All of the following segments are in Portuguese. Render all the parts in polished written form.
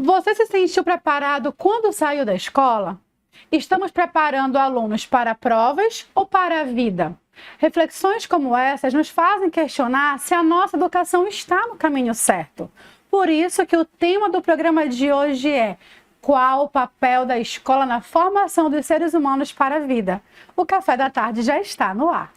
Você se sentiu preparado quando saiu da escola? Estamos preparando alunos para provas ou para a vida? Reflexões como essas nos fazem questionar se a nossa educação está no caminho certo. Por isso que o tema do programa de hoje é: qual o papel da escola na formação dos seres humanos para a vida? O Café da Tarde já está no ar.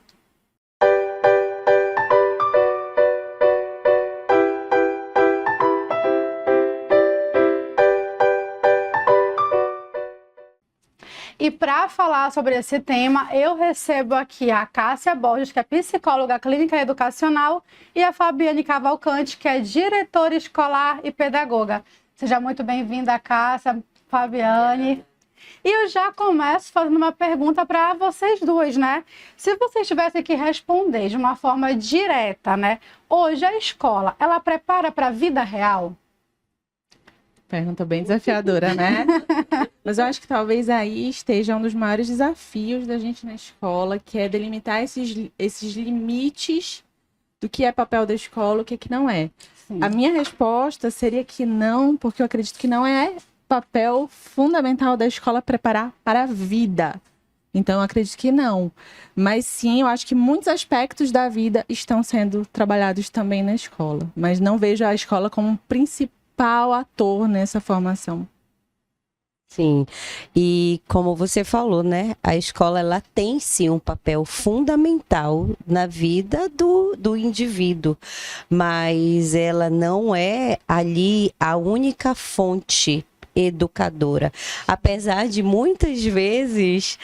E para falar sobre esse tema, eu recebo aqui a Cássia Borges, que é psicóloga clínica e educacional, e a Fabiane Cavalcante, que é diretora escolar e pedagoga. Seja muito bem-vinda, Cássia, Fabiane. E eu já começo fazendo uma pergunta para vocês duas, né? Se vocês tivessem que responder de uma forma direta, né? Hoje a escola, ela prepara para a vida real? Pergunta bem desafiadora, né? Mas eu acho que talvez aí esteja um dos maiores desafios da gente na escola, que é delimitar esses limites do que é papel da escola e o que não é. Sim. A minha resposta seria que não, porque eu acredito que não é papel fundamental da escola preparar para a vida. Então, eu acredito que não. Mas sim, eu acho que muitos aspectos da vida estão sendo trabalhados também na escola. Mas não vejo a escola como um principal ator nessa formação. Sim, e como você falou, né, a escola ela tem sim um papel fundamental na vida do indivíduo, mas ela não é ali a única fonte educadora, apesar de muitas vezes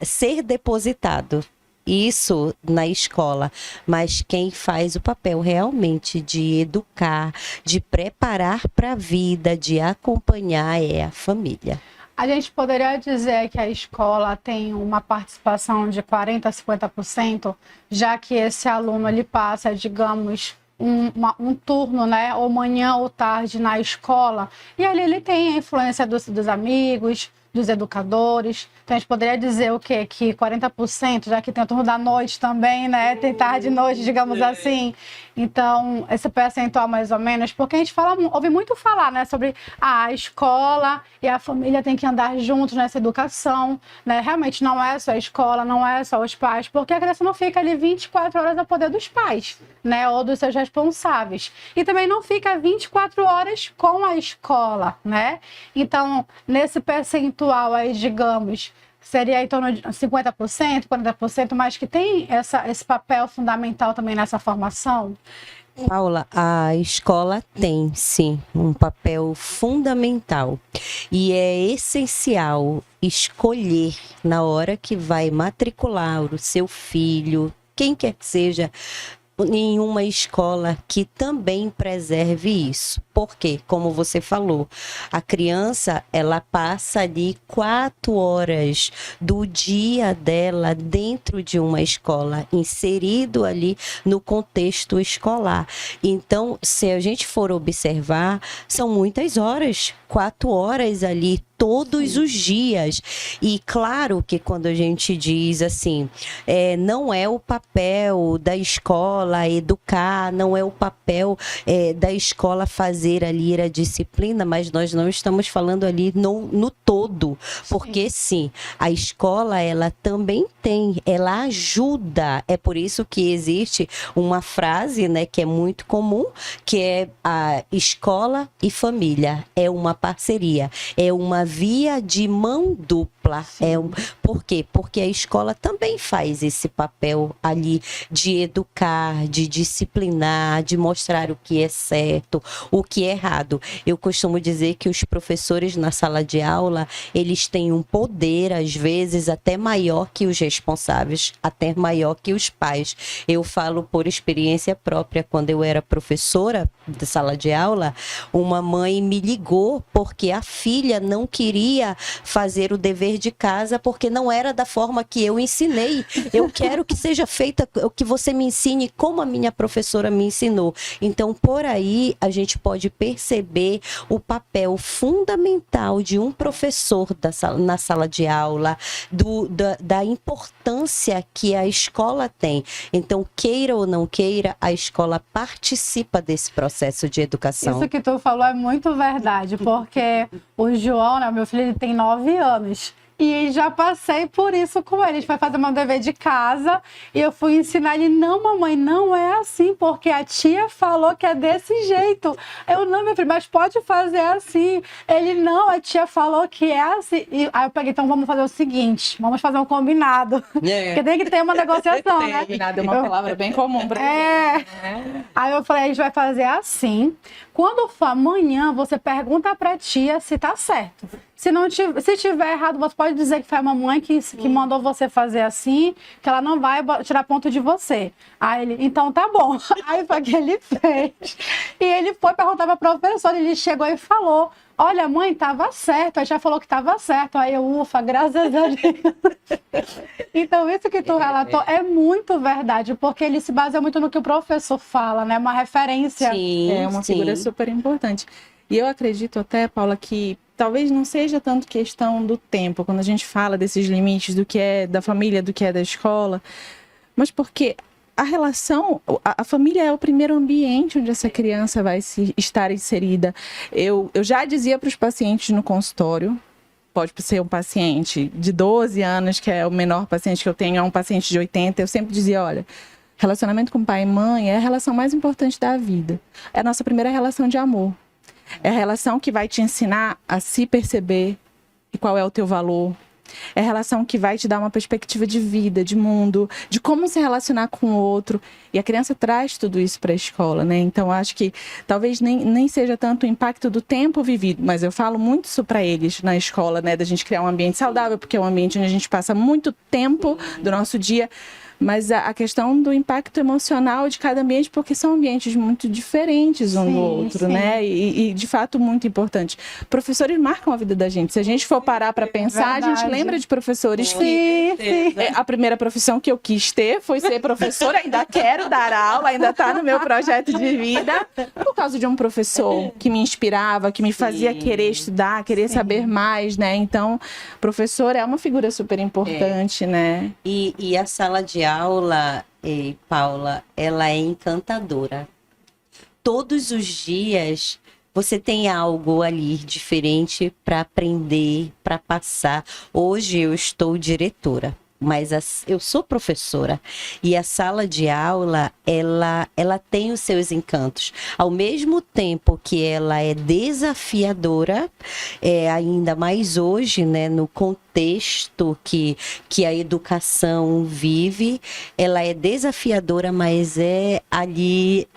ser depositado isso na escola, mas quem faz o papel realmente de educar, de preparar para a vida, de acompanhar é a família. A gente poderia dizer que a escola tem uma participação de 40% a 50%, já que esse aluno ele passa, digamos, um turno, né, ou manhã ou tarde na escola, e ali ele tem a influência dos amigos, dos educadores. Então a gente poderia dizer o quê? Que 40%, já que tem o turno da noite também, né? Tem tarde e noite, digamos assim. Então, esse percentual mais ou menos, porque a gente ouve muito falar, né, sobre a escola e a família tem que andar juntos nessa educação, né? Realmente não é só a escola, não é só os pais, porque a criança não fica ali 24 horas ao poder dos pais, né, ou dos seus responsáveis. E também não fica 24 horas com a escola, né? Então, nesse percentual aí, digamos, seria em torno de 50%, 40%, mas que tem esse papel fundamental também nessa formação? Paula, a escola tem, sim, um papel fundamental e é essencial escolher na hora que vai matricular o seu filho, quem quer que seja, em uma escola que também preserve isso. Porque, como você falou, a criança, ela passa ali 4 horas do dia dela dentro de uma escola, inserido ali no contexto escolar. Então, se a gente for observar, são muitas horas, 4 horas ali, todos os dias. E claro que quando a gente diz assim, não é o papel da escola educar, não é o papel da escola fazer ali a disciplina, mas nós não estamos falando ali no todo, porque sim, a escola ela também ela ajuda, é por isso que existe uma frase, né, que é muito comum, que é a escola e família, é uma parceria, é uma via de mão dupla. Por quê? Porque a escola também faz esse papel ali de educar, de disciplinar, de mostrar o que é certo, o que é errado. Eu costumo dizer que os professores na sala de aula, eles têm um poder, às vezes, até maior que os responsáveis, até maior que os pais. Eu falo por experiência própria, quando eu era professora de sala de aula, uma mãe me ligou porque a filha não queria fazer o dever de casa porque não era da forma que eu ensinei. Eu quero que seja feita, que você me ensine como a minha professora me ensinou. Então, por aí, a gente pode perceber o papel fundamental de um professor na sala de aula, da importância que a escola tem. Então, queira ou não queira, a escola participa desse processo de educação. Isso que tu falou é muito verdade, porque o João, né, meu filho, ele tem 9 anos. E já passei por isso com ele. A gente vai fazer meu dever de casa e eu fui ensinar ele, não, mamãe, não é assim, porque a tia falou que é desse jeito. Eu, não, meu filho, mas pode fazer assim. Ele, não, a tia falou que é assim. E aí eu peguei, então vamos fazer o seguinte, vamos fazer um combinado. Porque tem que ter uma negociação, né? Combinado é uma palavra bem comum pra gente. Aí eu falei, a gente vai fazer assim. Quando for amanhã, você pergunta pra tia se tá certo. Se tiver errado, você pode dizer que foi a mamãe que mandou você fazer assim, que ela não vai tirar ponto de você. Aí ele, então tá bom. Aí foi o que ele fez. E ele foi perguntar pra professora, ele chegou e falou, olha, mãe, tava certo. Aí já falou que tava certo. Aí eu, ufa, graças a Deus. Então, isso que tu relatou é muito verdade, porque ele se baseia muito no que o professor fala, né? Uma referência. Sim, é uma figura super importante. E eu acredito até, Paula, que talvez não seja tanto questão do tempo, quando a gente fala desses limites, do que é da família, do que é da escola, mas porque a relação, a família é o primeiro ambiente onde essa criança vai estar inserida. Eu já dizia para os pacientes no consultório, pode ser um paciente de 12 anos, que é o menor paciente que eu tenho, é um paciente de 80, eu sempre dizia, olha, relacionamento com pai e mãe é a relação mais importante da vida. É a nossa primeira relação de amor. É a relação que vai te ensinar a se perceber e qual é o teu valor. É a relação que vai te dar uma perspectiva de vida, de mundo, de como se relacionar com o outro. E a criança traz tudo isso para a escola, né? Então, acho que talvez nem seja tanto o impacto do tempo vivido, mas eu falo muito isso para eles na escola, né? Da gente criar um ambiente saudável, porque é um ambiente onde a gente passa muito tempo do nosso dia. Mas a questão do impacto emocional de cada ambiente, porque são ambientes muito diferentes um do outro, né? E, de fato, muito importante. Professores marcam a vida da gente. Se a gente for parar para pensar, a gente lembra de professores que... A primeira profissão que eu quis ter foi ser professora. Ainda quero dar aula, ainda está no meu projeto de vida. Por causa de um professor que me inspirava, que me fazia querer estudar, querer saber mais, né? Então, professor é uma figura super importante, né? E a sala de aula, Paula, ela é encantadora. Todos os dias você tem algo ali diferente para aprender, para passar. Hoje eu estou diretora, mas eu sou professora e a sala de aula, ela tem os seus encantos. Ao mesmo tempo que ela é desafiadora, ainda mais hoje, né, no contexto que a educação vive, ela é desafiadora, mas é ali,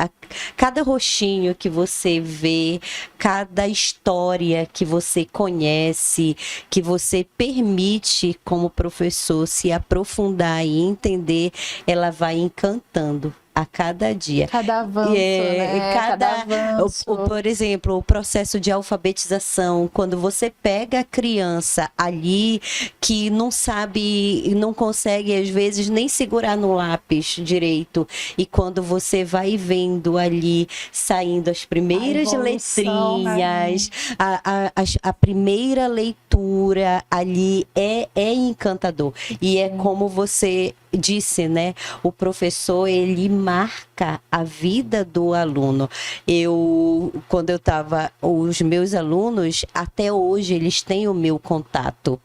cada rostinho que você vê, cada história que você conhece, que você permite como professor se aprofundar e entender, ela vai encantando a cada dia. Cada avanço, né? Cada avanço. Por exemplo, o processo de alfabetização, quando você pega a criança ali que não sabe, não consegue às vezes nem segurar no lápis direito, e quando você vai vendo ali saindo as primeiras letrinhas, a primeira leitura ali é encantador. E é como você disse, né? O professor, ele marca a vida do aluno. Quando eu estava, os meus alunos, até hoje, eles têm o meu contato.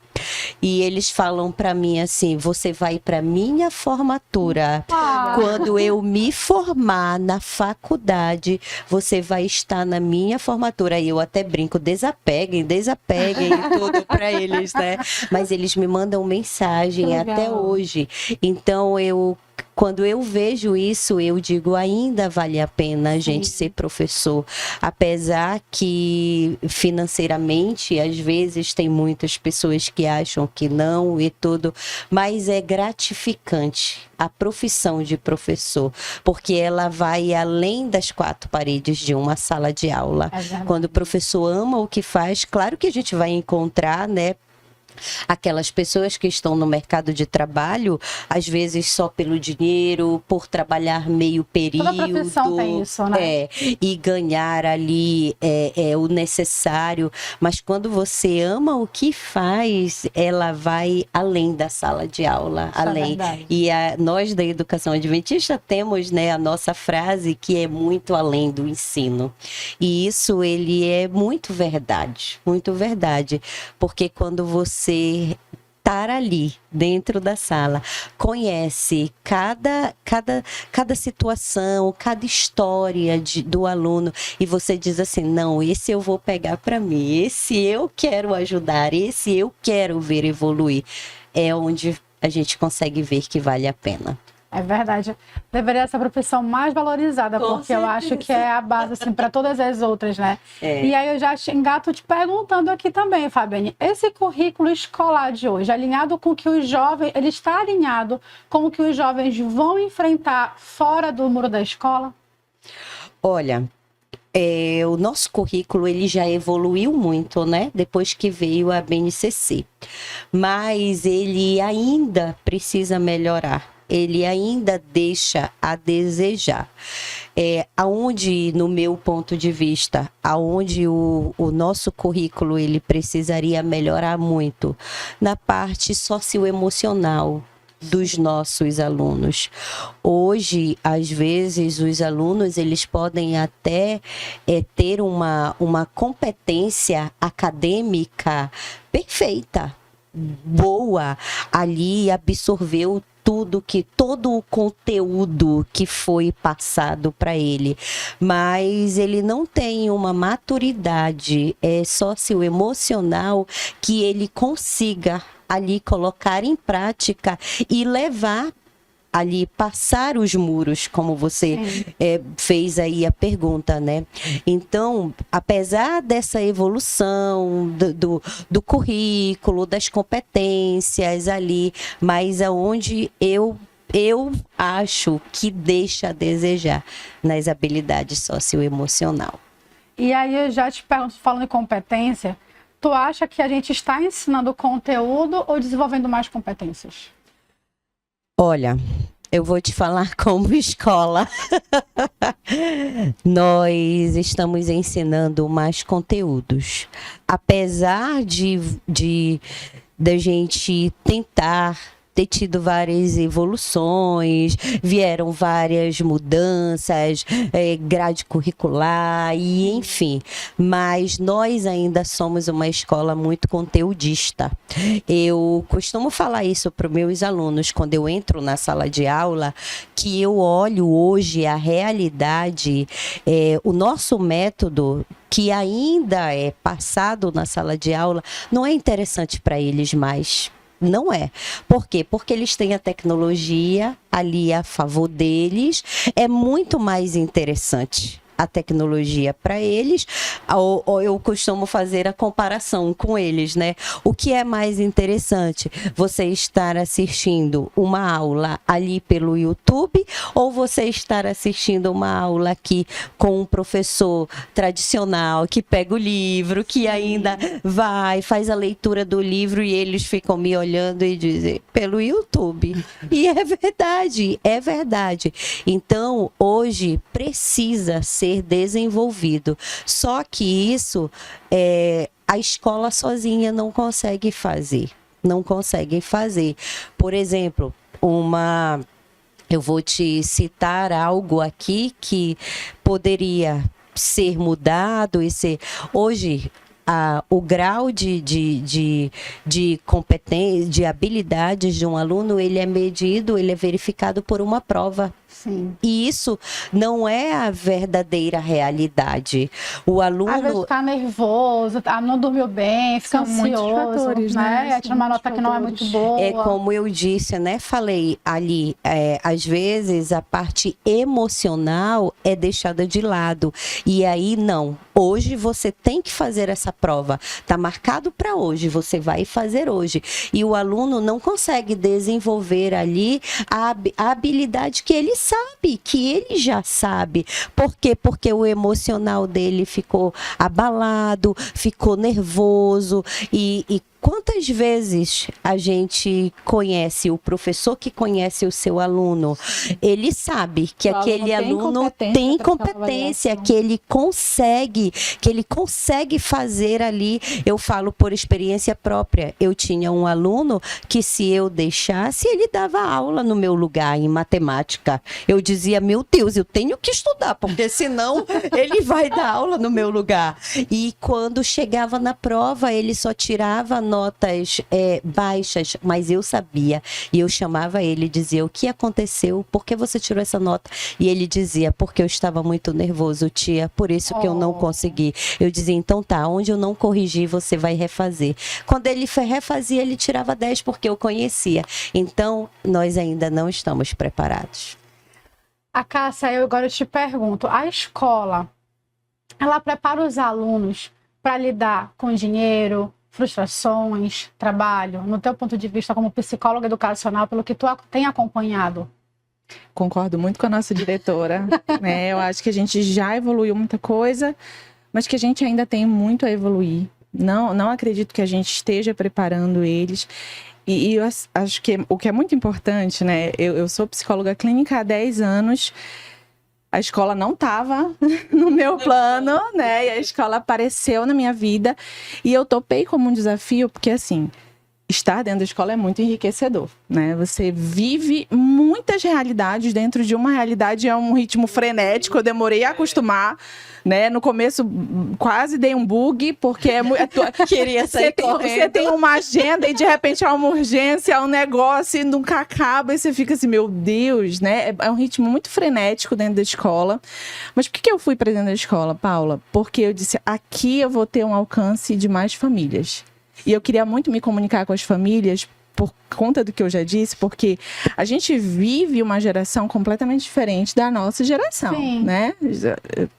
E eles falam para mim assim, você vai para minha formatura. Quando eu me formar na faculdade, você vai estar na minha formatura. E eu até brinco, desapeguem tudo para eles, né? Mas eles me mandam mensagem até hoje. Então, quando eu vejo isso, eu digo, ainda vale a pena a gente ser professor. Apesar que financeiramente, às vezes, tem muitas pessoas que acham que não e tudo, mas é gratificante a profissão de professor, porque ela vai além das quatro paredes de uma sala de aula. Quando o professor ama o que faz, claro que a gente vai encontrar, né, aquelas pessoas que estão no mercado de trabalho, às vezes só pelo dinheiro, por trabalhar meio período. Toda profissão tem isso, né? E ganhar ali o necessário. Mas quando você ama o que faz, ela vai além da sala de aula. Isso além. E nós da educação adventista temos, né, a nossa frase que é muito além do ensino. E isso ele é muito verdade, porque quando você estar ali dentro da sala, conhece cada situação, cada história do aluno, e você diz assim, não, esse eu vou pegar para mim, esse eu quero ajudar, esse eu quero ver evoluir, é onde a gente consegue ver que vale a pena. É verdade. Deveria ser a profissão mais valorizada, Com porque certeza. eu acho que é a base, assim, para todas as outras, né? E aí eu já engato te perguntando aqui também, Fabiane, esse currículo escolar de hoje, alinhado com o que os jovens, ele está alinhado com o que os jovens vão enfrentar fora do muro da escola? Olha, o nosso currículo ele já evoluiu muito, né? Depois que veio a BNCC. Mas ele ainda precisa melhorar. Ele ainda deixa a desejar. Aonde, no meu ponto de vista, aonde o nosso currículo ele precisaria melhorar muito, na parte socioemocional dos nossos alunos. Hoje, às vezes, os alunos eles podem até ter uma competência acadêmica perfeita, boa, ali absorveu todo o conteúdo que foi passado para ele, mas ele não tem uma maturidade socioemocional que ele consiga ali colocar em prática e levar ali, passar os muros, como você fez aí a pergunta, né? Então, apesar dessa evolução do currículo, das competências ali, mas aonde eu acho que deixa a desejar nas habilidades socioemocional. E aí eu já te pergunto, falando em competência, tu acha que a gente está ensinando conteúdo ou desenvolvendo mais competências? Olha, eu vou te falar como escola. Nós estamos ensinando mais conteúdos. Apesar de gente tentar ter tido várias evoluções, vieram várias mudanças, grade curricular e enfim, mas nós ainda somos uma escola muito conteudista. Eu costumo falar isso para os meus alunos quando eu entro na sala de aula, que eu olho hoje a realidade, o nosso método que ainda é passado na sala de aula, não é interessante para eles mais. Não é. Por quê? Porque eles têm a tecnologia ali a favor deles. É muito mais interessante a tecnologia para eles, ou eu costumo fazer a comparação com eles, né? O que é mais interessante? Você estar assistindo uma aula ali pelo YouTube ou você estar assistindo uma aula aqui com um professor tradicional que pega o livro, que ainda faz a leitura do livro e eles ficam me olhando e dizem, pelo YouTube. E é verdade, é verdade. Então, hoje precisa ser desenvolvido. Só que isso a escola sozinha não consegue fazer. Não consegue fazer. Por exemplo, eu vou te citar algo aqui que poderia ser mudado e ser... Hoje, o grau de competência, de habilidades de um aluno, ele é medido, ele é verificado por uma prova. Sim. E isso não é a verdadeira realidade. O Às vezes aluno... ficar nervoso, não dormiu bem, fica São muitos ansioso, fatores, né? Tira uma nota que não é muito boa. É como eu disse, né? Falei ali, às vezes a parte emocional é deixada de lado. E aí, não. Hoje você tem que fazer essa prova. Está marcado para hoje, você vai fazer hoje. E o aluno não consegue desenvolver ali a habilidade que ele sabe, que ele já sabe. Por quê? Porque o emocional dele ficou abalado, ficou nervoso e quantas vezes a gente conhece, o professor que conhece o seu aluno, ele sabe que aquele aluno tem competência, que ele consegue fazer ali. Eu falo por experiência própria. Eu tinha um aluno que, se eu deixasse, ele dava aula no meu lugar em matemática. Eu dizia, meu Deus, eu tenho que estudar, porque senão ele vai dar aula no meu lugar. E quando chegava na prova, ele só tirava notas baixas, mas eu sabia. E eu chamava ele e dizia, o que aconteceu? Por que você tirou essa nota? E ele dizia, porque eu estava muito nervoso, tia, por isso que eu não consegui. Eu dizia, então tá, onde eu não corrigi, você vai refazer. Quando ele refazia, ele tirava 10, porque eu conhecia. Então, nós ainda não estamos preparados. A Cássia, eu agora te pergunto, a escola, ela prepara os alunos para lidar com dinheiro, frustrações, trabalho, no teu ponto de vista como psicóloga educacional, pelo que tu tem acompanhado? Concordo muito com a nossa diretora, né? Eu acho que a gente já evoluiu muita coisa, mas que a gente ainda tem muito a evoluir. Não acredito que a gente esteja preparando eles. E eu acho que o que é muito importante, né? Eu sou psicóloga clínica há 10 anos. A escola não estava no meu plano, né? E a escola apareceu na minha vida. E eu topei como um desafio, porque assim, estar dentro da escola é muito enriquecedor, né? Você vive muitas realidades dentro de uma realidade, é um ritmo frenético. Eu demorei a acostumar, né? No começo quase dei um bug, porque Queria sair você tem uma agenda e de repente há uma urgência, há um negócio e nunca acaba e você fica assim, meu Deus, né? É um ritmo muito frenético dentro da escola. Mas por que eu fui para dentro da escola, Paula? Porque eu disse, aqui eu vou ter um alcance de mais famílias. E eu queria muito me comunicar com as famílias por conta do que eu já disse, porque a gente vive uma geração completamente diferente da nossa geração, Sim. né?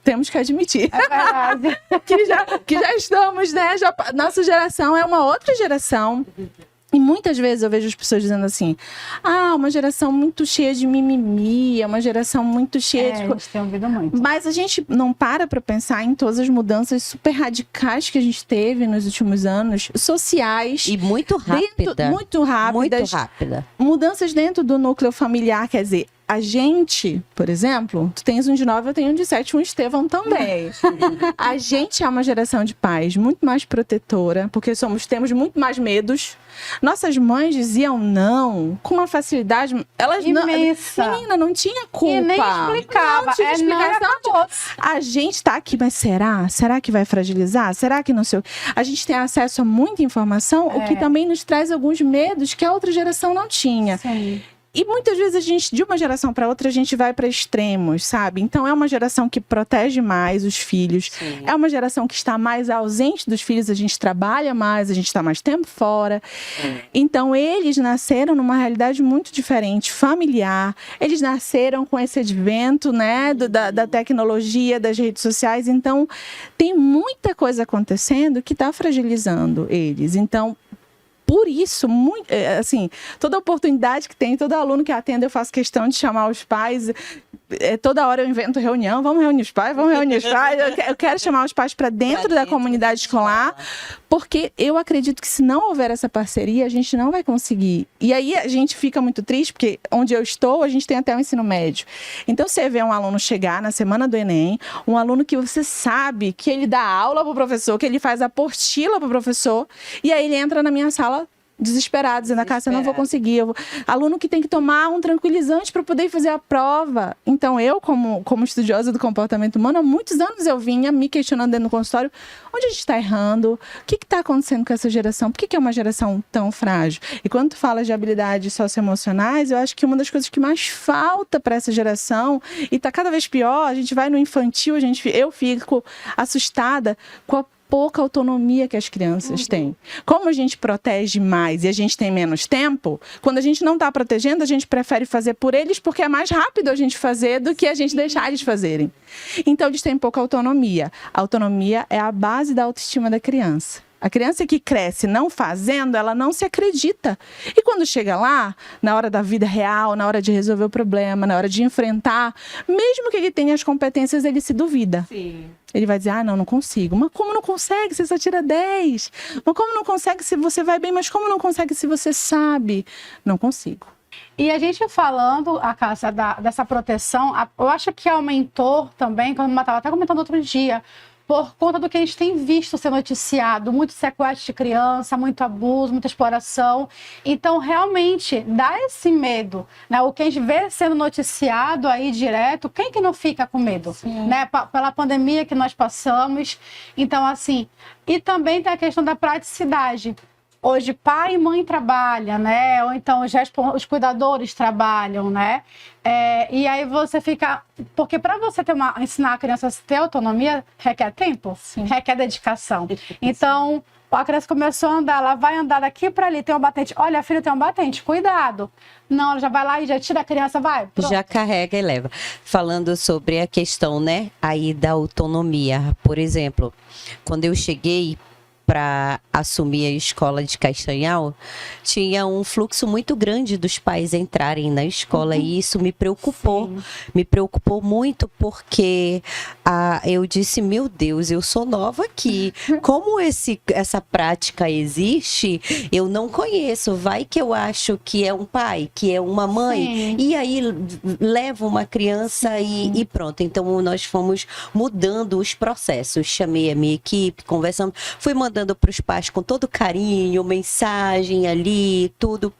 Temos que admitir. É verdade. que já estamos, né? Nossa geração é uma outra geração. E muitas vezes eu vejo as pessoas dizendo assim, uma geração muito cheia de mimimi, é uma geração muito cheia de... A gente tem ouvido muito. Mas a gente não para pensar em todas as mudanças super radicais que a gente teve nos últimos anos, sociais. E muito rápida. Muito rápidas. Muito rápida. Mudanças dentro do núcleo familiar, quer dizer, a gente, por exemplo, tu tens um de 9, eu tenho um de 7, um Estevão também. A gente é uma geração de pais muito mais protetora, porque temos muito mais medos. Nossas mães diziam não com uma facilidade. Elas imensa. Menina, não tinha culpa. E nem explicava. Não tinha explicação. A A gente tá aqui, mas será? Será que vai fragilizar? Será que não sei? A gente tem acesso a muita informação, o que também nos traz alguns medos que a outra geração não tinha. Sim. E muitas vezes a gente, de uma geração para outra, a gente vai para extremos, sabe? Então é uma geração que protege mais os filhos. Sim. É uma geração que está mais ausente dos filhos, a gente trabalha mais, a gente está mais tempo fora. Então eles nasceram numa realidade muito diferente, familiar. Eles nasceram com esse advento, né, da tecnologia, das redes sociais. Então tem muita coisa acontecendo que está fragilizando eles. Então, por isso, assim, toda oportunidade que tem, todo aluno que atende, eu faço questão de chamar os pais. Toda hora eu invento reunião, vamos reunir os pais, Eu quero chamar os pais para dentro da comunidade escolar, porque eu acredito que se não houver essa parceria, a gente não vai conseguir. E aí a gente fica muito triste, porque onde eu estou, a gente tem até o ensino médio. Então você vê um aluno chegar na semana do Enem, um aluno que você sabe que ele dá aula para o professor, que ele faz apostila para o professor, e aí ele entra na minha sala desesperados, na casa, eu não vou conseguir. Aluno que tem que tomar um tranquilizante para poder fazer a prova. Então, eu, como estudiosa do comportamento humano, há muitos anos eu vinha me questionando dentro do consultório, onde a gente está errando? O que está acontecendo com essa geração? Por que é uma geração tão frágil? E quando tu fala de habilidades socioemocionais, eu acho que uma das coisas que mais falta para essa geração, e está cada vez pior, a gente vai no infantil, eu fico assustada com a pouca autonomia que as crianças têm. Como a gente protege mais e a gente tem menos tempo, quando a gente não está protegendo, a gente prefere fazer por eles porque é mais rápido a gente fazer do que a gente deixar eles fazerem. Então, eles têm pouca autonomia. A autonomia é a base da autoestima da criança. A criança que cresce não fazendo, ela não se acredita. E quando chega lá, na hora da vida real, na hora de resolver o problema, na hora de enfrentar, mesmo que ele tenha as competências, ele se duvida. Sim. Ele vai dizer, não consigo. Mas como não consegue? Você só tira 10. Mas como não consegue se você vai bem? Mas como não consegue se você sabe? Não consigo. E a gente falando, a Cássia, dessa proteção, eu acho que aumentou também, como eu estava até comentando outro dia, por conta do que a gente tem visto ser noticiado, muito sequestro de criança, muito abuso, muita exploração. Então, realmente, dá esse medo, né? O que a gente vê sendo noticiado aí direto, quem que não fica com medo? Né? Pela pandemia que nós passamos. Então, assim, e também tem a questão da praticidade. Hoje, pai e mãe trabalham, né? Ou então os cuidadores trabalham, né? E aí você fica... Porque para você ensinar a criança a ter autonomia, requer tempo, requer dedicação. Então, a criança começou a andar, ela vai andar daqui para ali, tem um batente. Olha, filho, tem um batente, cuidado. Não, ela já vai lá e já tira a criança, vai. Pronto. Já carrega e leva. Falando sobre a questão, né, aí da autonomia. Por exemplo, quando eu cheguei para assumir a escola de Castanhal, tinha um fluxo muito grande dos pais entrarem na escola e isso me preocupou. Sim. Me preocupou muito porque eu disse, meu Deus, eu sou nova aqui. Como essa prática existe, eu não conheço. Vai que eu acho que é um pai, que é uma mãe, sim, e aí leva uma criança e pronto. Então, nós fomos mudando os processos. Chamei a minha equipe, conversamos, fui mandando para os pais com todo carinho, mensagem ali, tudo.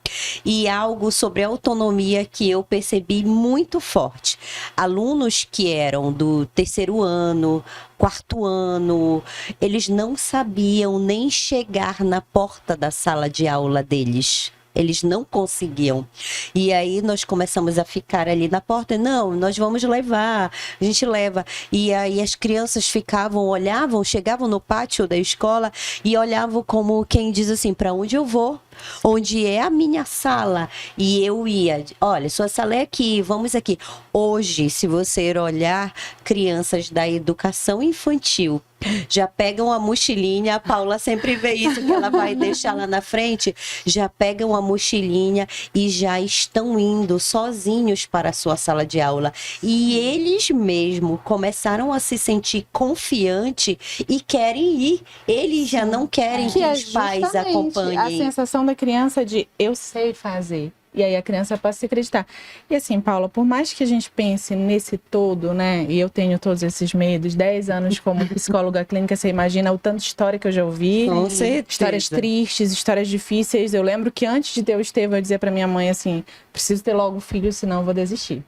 E algo sobre autonomia que eu percebi muito forte. Alunos que eram do terceiro ano, quarto ano, eles não sabiam nem chegar na porta da sala de aula deles. Eles não conseguiam. E aí nós começamos a ficar ali na porta. Não, nós vamos levar. A gente leva. E aí as crianças ficavam, olhavam, chegavam no pátio da escola e olhavam como quem diz assim, para onde eu vou? Onde é a minha sala? E eu ia, olha, sua sala é aqui, vamos aqui. Hoje, se você olhar, crianças da educação infantil já pegam a mochilinha, a Paula sempre vê isso, que ela vai deixar lá na frente, já pegam a mochilinha e já estão indo sozinhos para a sua sala de aula. E eles mesmo começaram a se sentir confiantes e querem ir. Eles já não querem que os pais acompanhem. A sensação da criança de eu sei fazer. E aí a criança passa a se acreditar. E assim, Paula, por mais que a gente pense nesse todo, né? E eu tenho todos esses medos, 10 anos como psicóloga clínica, você imagina o tanto de história que eu já ouvi. Com certeza. Histórias tristes, histórias difíceis. Eu lembro que antes de ter o Estevão, eu dizia pra minha mãe assim, preciso ter logo filho, senão eu vou desistir.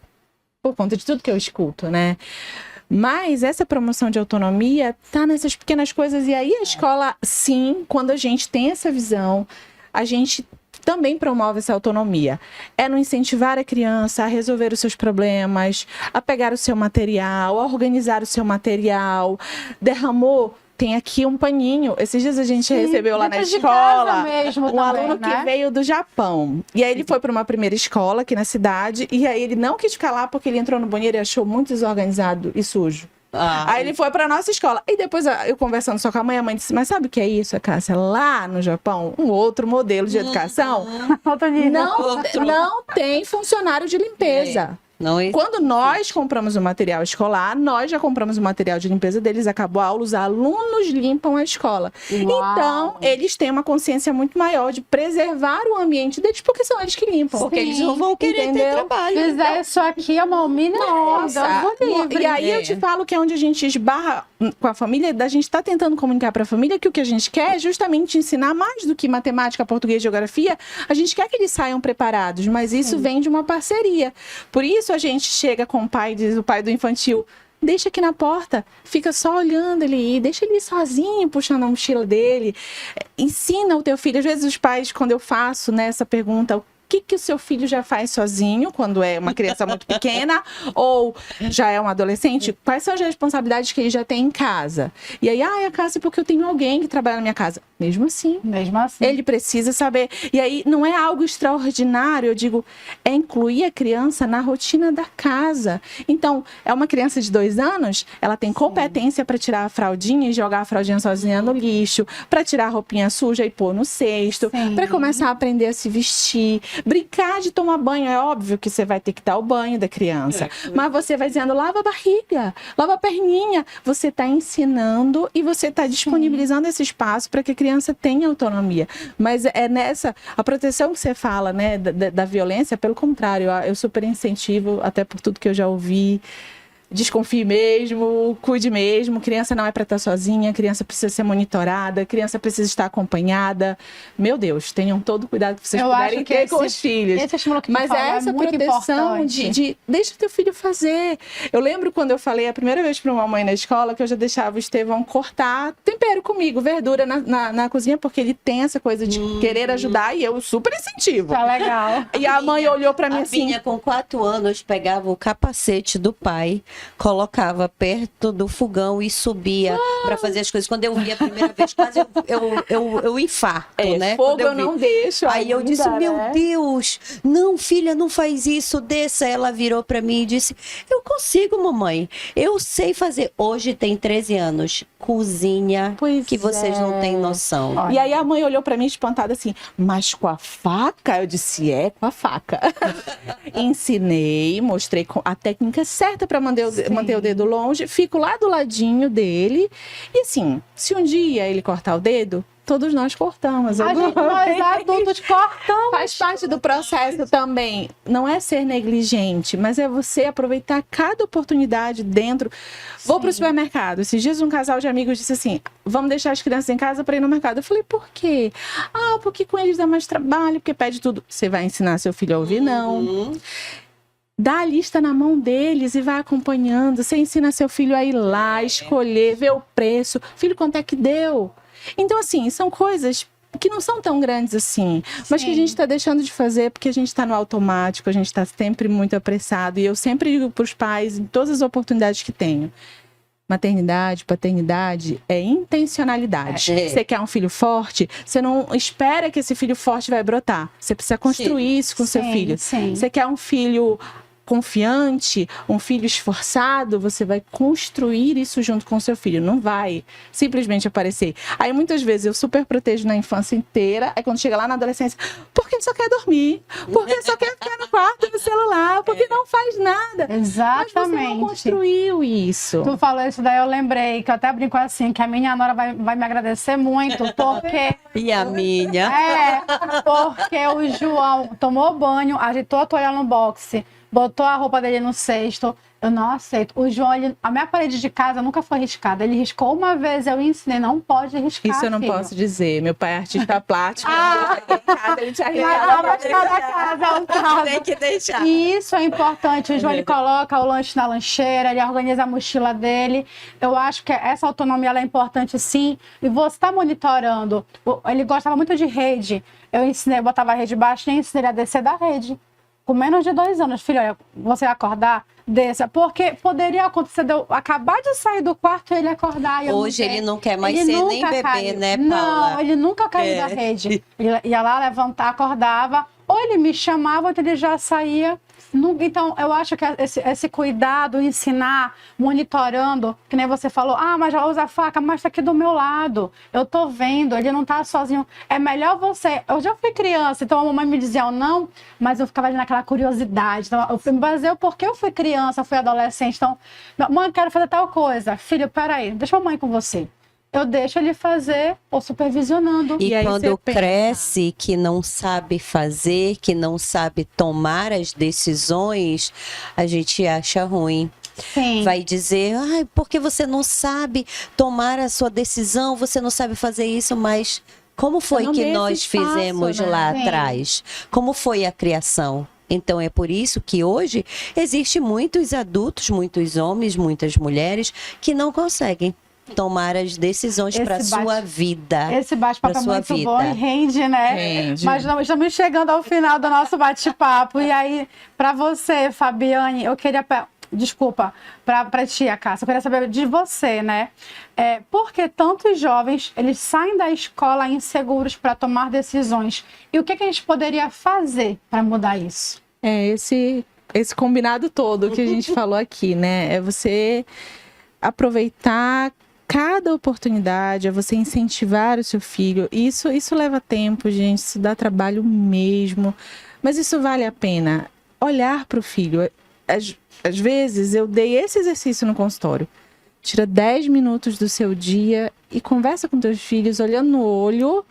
Por conta de tudo que eu escuto, né? Mas essa promoção de autonomia tá nessas pequenas coisas. E aí a escola, sim, quando a gente tem essa visão, a gente também promove essa autonomia. É no incentivar a criança a resolver os seus problemas, a pegar o seu material, a organizar o seu material. Derramou, tem aqui um paninho. Esses dias a gente recebeu lá na escola um aluno que veio do Japão. E aí ele foi para uma primeira escola aqui na cidade e aí ele não quis ficar lá porque ele entrou no banheiro e achou muito desorganizado e sujo. Aí ele foi pra nossa escola. E depois eu conversando só com a mãe disse, mas sabe o que é isso, Cássia? Lá no Japão, um outro modelo de educação, não tem funcionário de limpeza. Não é? Quando nós compramos o material escolar, nós já compramos o material de limpeza deles, acabou a aula, os alunos limpam a escola. Uau. Então, eles têm uma consciência muito maior de preservar o ambiente deles, porque são eles que limpam. Porque eles não vão querer ter Entendeu? trabalho. Fizer isso aqui é uma humilhação. Nossa, Deus o livre. e aí eu te falo que é onde a gente esbarra com a família, da gente tá tentando comunicar para a família que o que a gente quer é justamente ensinar mais do que matemática, português, geografia. A gente quer que eles saiam preparados, mas isso vem de uma parceria. Por isso a gente chega com o pai, diz o pai do infantil, deixa aqui na porta, fica só olhando ele ir, deixa ele ir sozinho, puxando a mochila dele. Ensina o teu filho. Às vezes os pais, quando eu faço, né, essa pergunta, o que o seu filho já faz sozinho, quando é uma criança muito pequena, ou já é um adolescente? Quais são as responsabilidades que ele já tem em casa? E aí, a casa é porque eu tenho alguém que trabalha na minha casa. Mesmo assim. Mesmo assim. Ele precisa saber. E aí, não é algo extraordinário, eu digo, é incluir a criança na rotina da casa. Então, é uma criança de 2 anos, ela tem competência para tirar a fraldinha e jogar a fraldinha sozinha no lixo, para tirar a roupinha suja e pôr no cesto, para começar a aprender a se vestir, brincar de tomar banho. É óbvio que você vai ter que dar o banho da criança, mas você vai dizendo, lava a barriga, lava a perninha. Você está ensinando e você está disponibilizando esse espaço para que a criança tenha autonomia. Mas é nessa, a proteção que você fala, né, da violência, pelo contrário, eu super incentivo, até por tudo que eu já ouvi. Desconfie mesmo, cuide mesmo. Criança não é para estar sozinha, criança precisa ser monitorada, criança precisa estar acompanhada. Meu Deus, tenham todo o cuidado que vocês puderem ter com os filhos. Esse estímulo que Mas é essa muito proteção de deixa teu filho fazer. Eu lembro quando eu falei a primeira vez para uma mãe na escola que eu já deixava o Estevão cortar tempero comigo, verdura na cozinha, porque ele tem essa coisa de querer ajudar e eu super incentivo. Tá legal. E a mãe olhou para mim A assim. Vinha com 4 anos pegava o capacete do pai, colocava perto do fogão e subia para fazer as coisas. Quando eu vi a primeira vez, quase eu infarto, né? Fogo eu não deixo. Aí eu ainda, disse, né? meu Deus, não, filha, não faz isso, desça. Ela virou para mim e disse, eu consigo, mamãe, eu sei fazer. Hoje tem 13 anos, cozinha, Pois que vocês não têm noção. E aí a mãe olhou pra mim espantada assim, mas com a faca? Eu disse, com a faca. Ensinei, mostrei a técnica certa para manter o dedo longe, fico lá do ladinho dele. E assim, se um dia ele cortar o dedo, todos nós cortamos. Nós adultos cortamos. Faz parte do processo também. Não é ser negligente, mas é você aproveitar cada oportunidade dentro. Vou para o supermercado. Esses dias um casal de amigos disse assim, vamos deixar as crianças em casa para ir no mercado. Eu falei, por quê? Porque com eles dá mais trabalho, porque pede tudo. Você vai ensinar seu filho a ouvir? Não. Dá a lista na mão deles e vai acompanhando. Você ensina seu filho a ir lá, escolher, ver o preço. Filho, quanto é que deu? Então, assim, são coisas que não são tão grandes assim, mas que a gente está deixando de fazer porque a gente está no automático, a gente está sempre muito apressado. E eu sempre digo para os pais, em todas as oportunidades que tenho, maternidade, paternidade é intencionalidade. Você quer um filho forte, você não espera que esse filho forte vai brotar. Você precisa construir isso com seu filho. Você quer um filho confiante, um filho esforçado, você vai construir isso junto com o seu filho. Não vai simplesmente aparecer. Aí muitas vezes eu super protejo na infância inteira, aí quando chega lá na adolescência, porque ele só quer dormir, porque só quer ficar no quarto no celular, porque não faz nada. Exatamente. Mas você não construiu isso. Tu falou isso daí, eu lembrei, que eu até brinco assim, que a minha nora vai me agradecer muito, porque... E a minha? Porque o João tomou banho, agitou a toalha no boxe, botou a roupa dele no cesto. Eu não aceito. O João, a minha parede de casa nunca foi riscada. Ele riscou uma vez, eu ensinei, não pode riscar. Isso eu não posso dizer. Meu pai é artista plástico. Ele tinha Tem que deixar. E isso é importante. O João, ele coloca o lanche na lancheira, ele organiza a mochila dele. Eu acho que essa autonomia ela é importante, sim. E você está monitorando. Ele gostava muito de rede. Eu ensinei, botava a rede baixa e ensinei ele a descer da rede. Com menos de 2 anos, filho, olha, você vai acordar, desça. Porque poderia acontecer de eu acabar de sair do quarto e ele acordar. E hoje ele não quer mais ser nem bebê, caiu. né, Paula? Não, ele nunca caiu da rede. Ele ia lá levantar, acordava. Ou ele me chamava, ou ele já saía Então, eu acho que esse cuidado, ensinar, monitorando, que nem você falou, mas já usa a faca, mas tá aqui do meu lado. Eu tô vendo, ele não tá sozinho. É melhor você... Eu já fui criança, então a mamãe me dizia ou não, mas eu ficava ali naquela curiosidade. Então, eu me baseio porque eu fui criança, fui adolescente. Então, mãe, quero fazer tal coisa. Filho, peraí, deixa a mãe com você. Eu deixo ele fazer ou supervisionando. E aí quando você cresce, que não sabe fazer, que não sabe tomar as decisões, a gente acha ruim. Sim. Vai dizer, porque você não sabe tomar a sua decisão, você não sabe fazer isso, mas como foi não que dê nós esse espaço, fizemos né? lá Sim. atrás? Como foi a criação? Então, é por isso que hoje existem muitos adultos, muitos homens, muitas mulheres que não conseguem tomar as decisões para a sua vida. Esse bate-papo é pra sua muito vida. bom e rende, né? Rende. Mas estamos chegando ao final do nosso bate-papo. E aí, para você, Fabiane, eu queria... Desculpa, para ti, Cássia, eu queria saber de você, né? Por que tantos jovens, eles saem da escola inseguros para tomar decisões? E o que a gente poderia fazer para mudar isso? Esse combinado todo que a gente falou aqui, né? É você aproveitar cada oportunidade, é você incentivar o seu filho. Isso leva tempo, gente, isso dá trabalho mesmo, mas isso vale a pena. Olhar para o filho. Às vezes eu dei esse exercício no consultório. Tira 10 minutos do seu dia e conversa com teus filhos olhando no olho,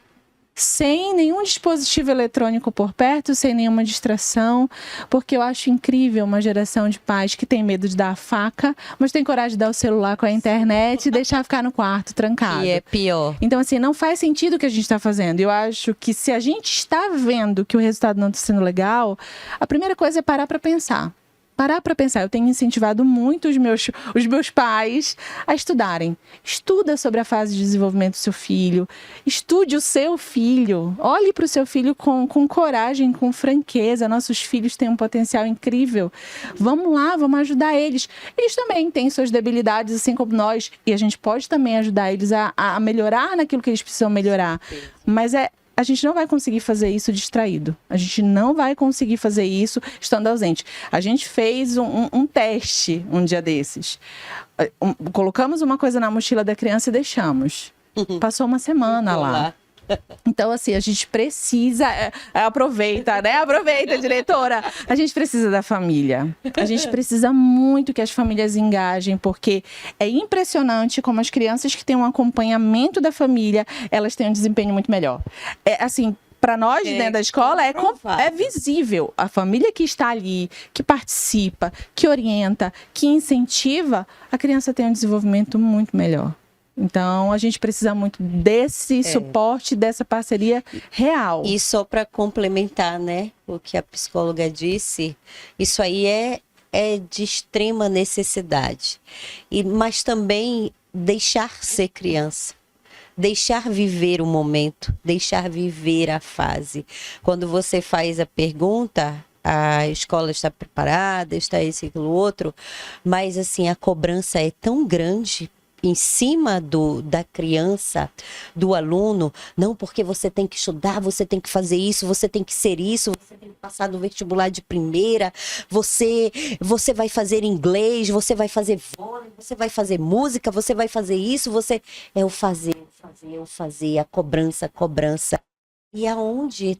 sem nenhum dispositivo eletrônico por perto, sem nenhuma distração, porque eu acho incrível uma geração de pais que tem medo de dar a faca, mas tem coragem de dar o celular com a internet e deixar ficar no quarto trancado. E é pior. Então, assim, não faz sentido o que a gente está fazendo. Eu acho que se a gente está vendo que o resultado não está sendo legal, a primeira coisa é parar para pensar. Eu tenho incentivado muito os meus pais a estudarem. Estuda sobre a fase de desenvolvimento do seu filho. Estude o seu filho. Olhe para o seu filho com coragem, com franqueza. Nossos filhos têm um potencial incrível. Vamos lá, vamos ajudar eles. Eles também têm suas debilidades, assim como nós. E a gente pode também ajudar eles a melhorar naquilo que eles precisam melhorar. Mas a gente não vai conseguir fazer isso distraído. A gente não vai conseguir fazer isso estando ausente. A gente fez um teste um dia desses. Colocamos uma coisa na mochila da criança e deixamos. Passou uma semana lá. Então, assim, a gente precisa... aproveita, né? Aproveita, diretora! A gente precisa da família. A gente precisa muito que as famílias engajem, porque é impressionante como as crianças que têm um acompanhamento da família, elas têm um desempenho muito melhor. Assim... Para nós, dentro da escola, é visível. A família que está ali, que participa, que orienta, que incentiva, a criança tem um desenvolvimento muito melhor. Então, a gente precisa muito desse suporte, dessa parceria real. E só para complementar, né, o que a psicóloga disse, isso aí é de extrema necessidade. Mas também deixar ser criança. Deixar viver o momento, deixar viver a fase. Quando você faz a pergunta, a escola está preparada, está isso e aquilo outro, mas assim, a cobrança é tão grande em cima da criança, do aluno, não, porque você tem que estudar, você tem que fazer isso, você tem que ser isso, você tem que passar no vestibular de primeira, você vai fazer inglês, você vai fazer vôlei, você vai fazer música, você vai fazer isso, é o fazer, a cobrança. E aonde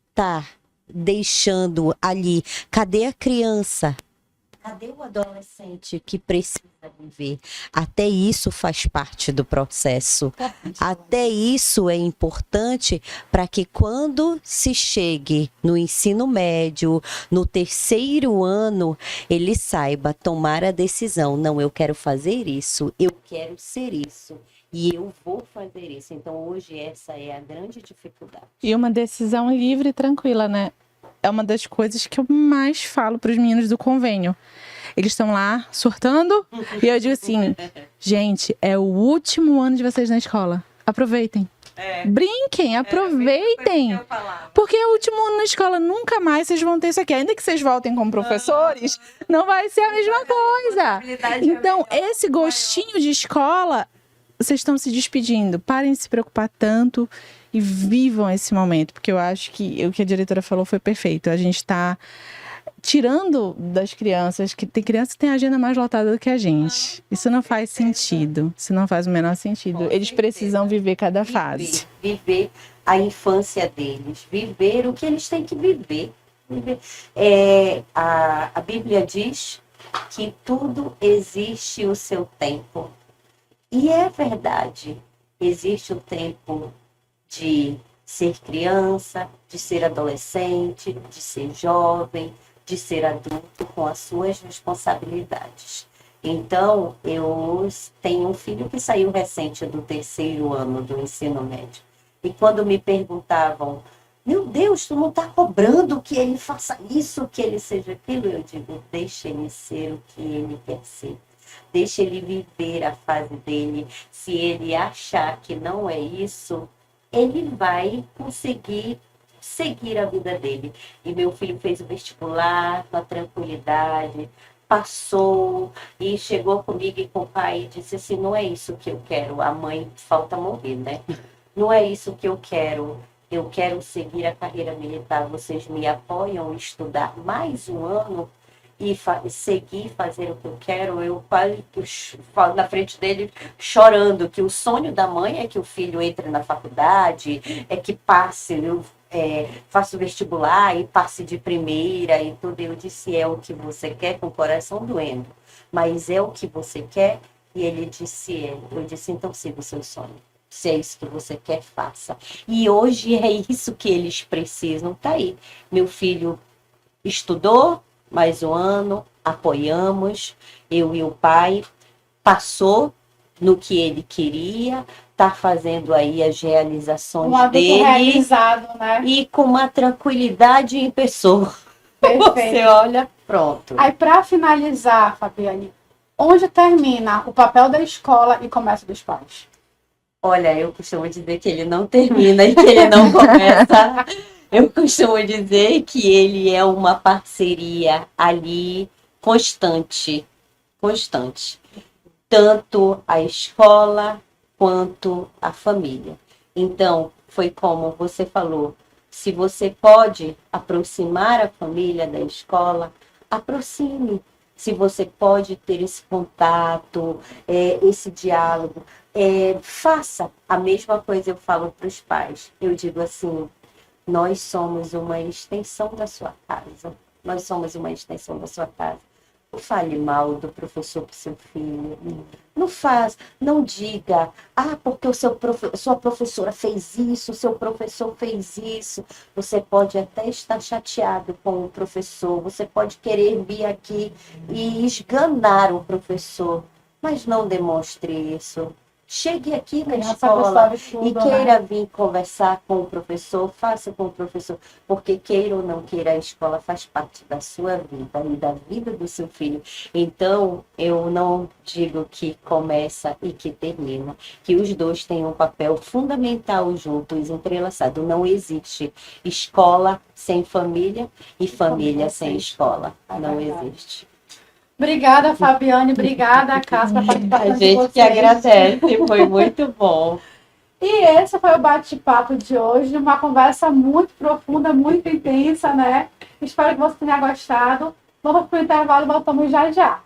está deixando ali? Cadê a criança? Cadê o adolescente que precisa viver? Até isso faz parte do processo. Até isso é importante para que quando se chegue no ensino médio, no terceiro ano, ele saiba tomar a decisão. Não, eu quero fazer isso, eu quero ser isso. E eu vou fazer isso. Então, hoje, essa é a grande dificuldade. E uma decisão livre e tranquila, né? É uma das coisas que eu mais falo para os meninos do convênio. Eles estão lá surtando e eu digo assim, gente, é o último ano de vocês na escola. Aproveitem. Brinquem, aproveitem. Porque é o último ano na escola, nunca mais vocês vão ter isso aqui. Ainda que vocês voltem como professores, não vai ser a mesma coisa. Então, esse gostinho de escola, vocês estão se despedindo. Parem de se preocupar tanto e vivam esse momento. Porque eu acho que o que a diretora falou foi perfeito. A gente está tirando das crianças, que tem criança que tem a agenda mais lotada do que a gente. Isso não faz sentido. Isso não faz o menor sentido. Eles precisam viver cada fase. Viver a infância deles, viver o que eles têm que viver. A Bíblia diz que tudo existe o seu tempo. E é verdade. Existe o tempo de ser criança, de ser adolescente, de ser jovem, de ser adulto com as suas responsabilidades. Então, eu tenho um filho que saiu recente do 3º ano do ensino médio. E quando me perguntavam, meu Deus, tu não está cobrando que ele faça isso, que ele seja aquilo? Eu digo, deixa ele ser o que ele quer ser. Deixa ele viver a fase dele. Se ele achar que não é isso, ele vai conseguir seguir a vida dele. E meu filho fez o vestibular com a tranquilidade, passou e chegou comigo e com o pai e disse assim, não é isso que eu quero. A mãe falta morrer, né? Não é isso que eu quero. Eu quero seguir a carreira militar. Vocês me apoiam estudar mais um ano e seguir fazer o que eu quero? Eu falo na frente dele chorando que o sonho da mãe é que o filho entre na faculdade, é que passe, faça o vestibular e passe de primeira e tudo. Eu disse, é o que você quer, com o coração doendo, mas é o que você quer? E ele disse, é. Eu disse, então siga o seu sonho. Se é isso que você quer, faça. E hoje é isso que eles precisam. Tá aí. Meu filho estudou mais um ano, apoiamos, eu e o pai, passou no que ele queria, tá fazendo aí as realizações dele. Realizado, né? E com uma tranquilidade em pessoa. Perfeito. Você olha, pronto. Aí, para finalizar, Fabiane, onde termina o papel da escola e começa dos pais? Olha, eu costumo dizer que ele não termina e que ele não começa. Eu costumo dizer que ele é uma parceria ali constante. Tanto a escola quanto a família. Então, foi como você falou, se você pode aproximar a família da escola, aproxime. Se você pode ter esse contato, esse diálogo, faça. A mesma coisa eu falo para os pais. Eu digo assim, nós somos uma extensão da sua casa. Nós somos uma extensão da sua casa. Não fale mal do professor para o seu filho. Não diga, porque sua professora fez isso, seu professor fez isso. Você pode até estar chateado com o professor, você pode querer vir aqui e esganar o professor, mas não demonstre isso. Chegue aqui na escola e queira vir conversar com o professor, faça com o professor, porque queira ou não queira, a escola faz parte da sua vida e da vida do seu filho. Então, eu não digo que começa e que termina, que os dois têm um papel fundamental juntos, entrelaçados. Não existe escola sem família e família sem escola. Não existe. Obrigada, Fabiane. Obrigada, Cássia, pela participação de vocês. A gente que agradece, foi muito bom. E esse foi o bate-papo de hoje, uma conversa muito profunda, muito intensa, né? Espero que você tenha gostado. Vamos para o intervalo e voltamos já já.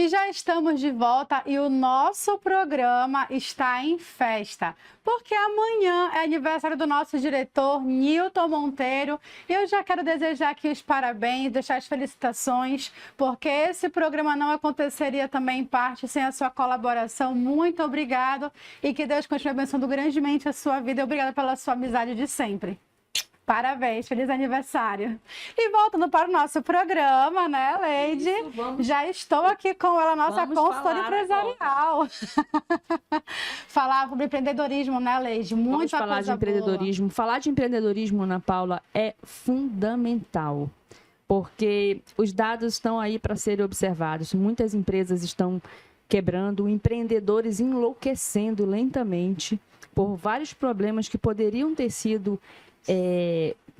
E já estamos de volta e o nosso programa está em festa, porque amanhã é aniversário do nosso diretor Nilton Monteiro e eu já quero desejar aqui os parabéns, deixar as felicitações, porque esse programa não aconteceria também em parte sem a sua colaboração. Muito obrigado e que Deus continue abençoando grandemente a sua vida e obrigada pela sua amizade de sempre. Parabéns, feliz aniversário. E voltando para o nosso programa, né, Leide? Isso, já estou aqui com ela, nossa consultora empresarial. Falar sobre empreendedorismo, né, Leide? Muita Vamos falar de empreendedorismo. Boa. Falar de empreendedorismo, Ana Paula, é fundamental, porque os dados estão aí para serem observados. Muitas empresas estão quebrando, empreendedores enlouquecendo lentamente por vários problemas que poderiam ter sido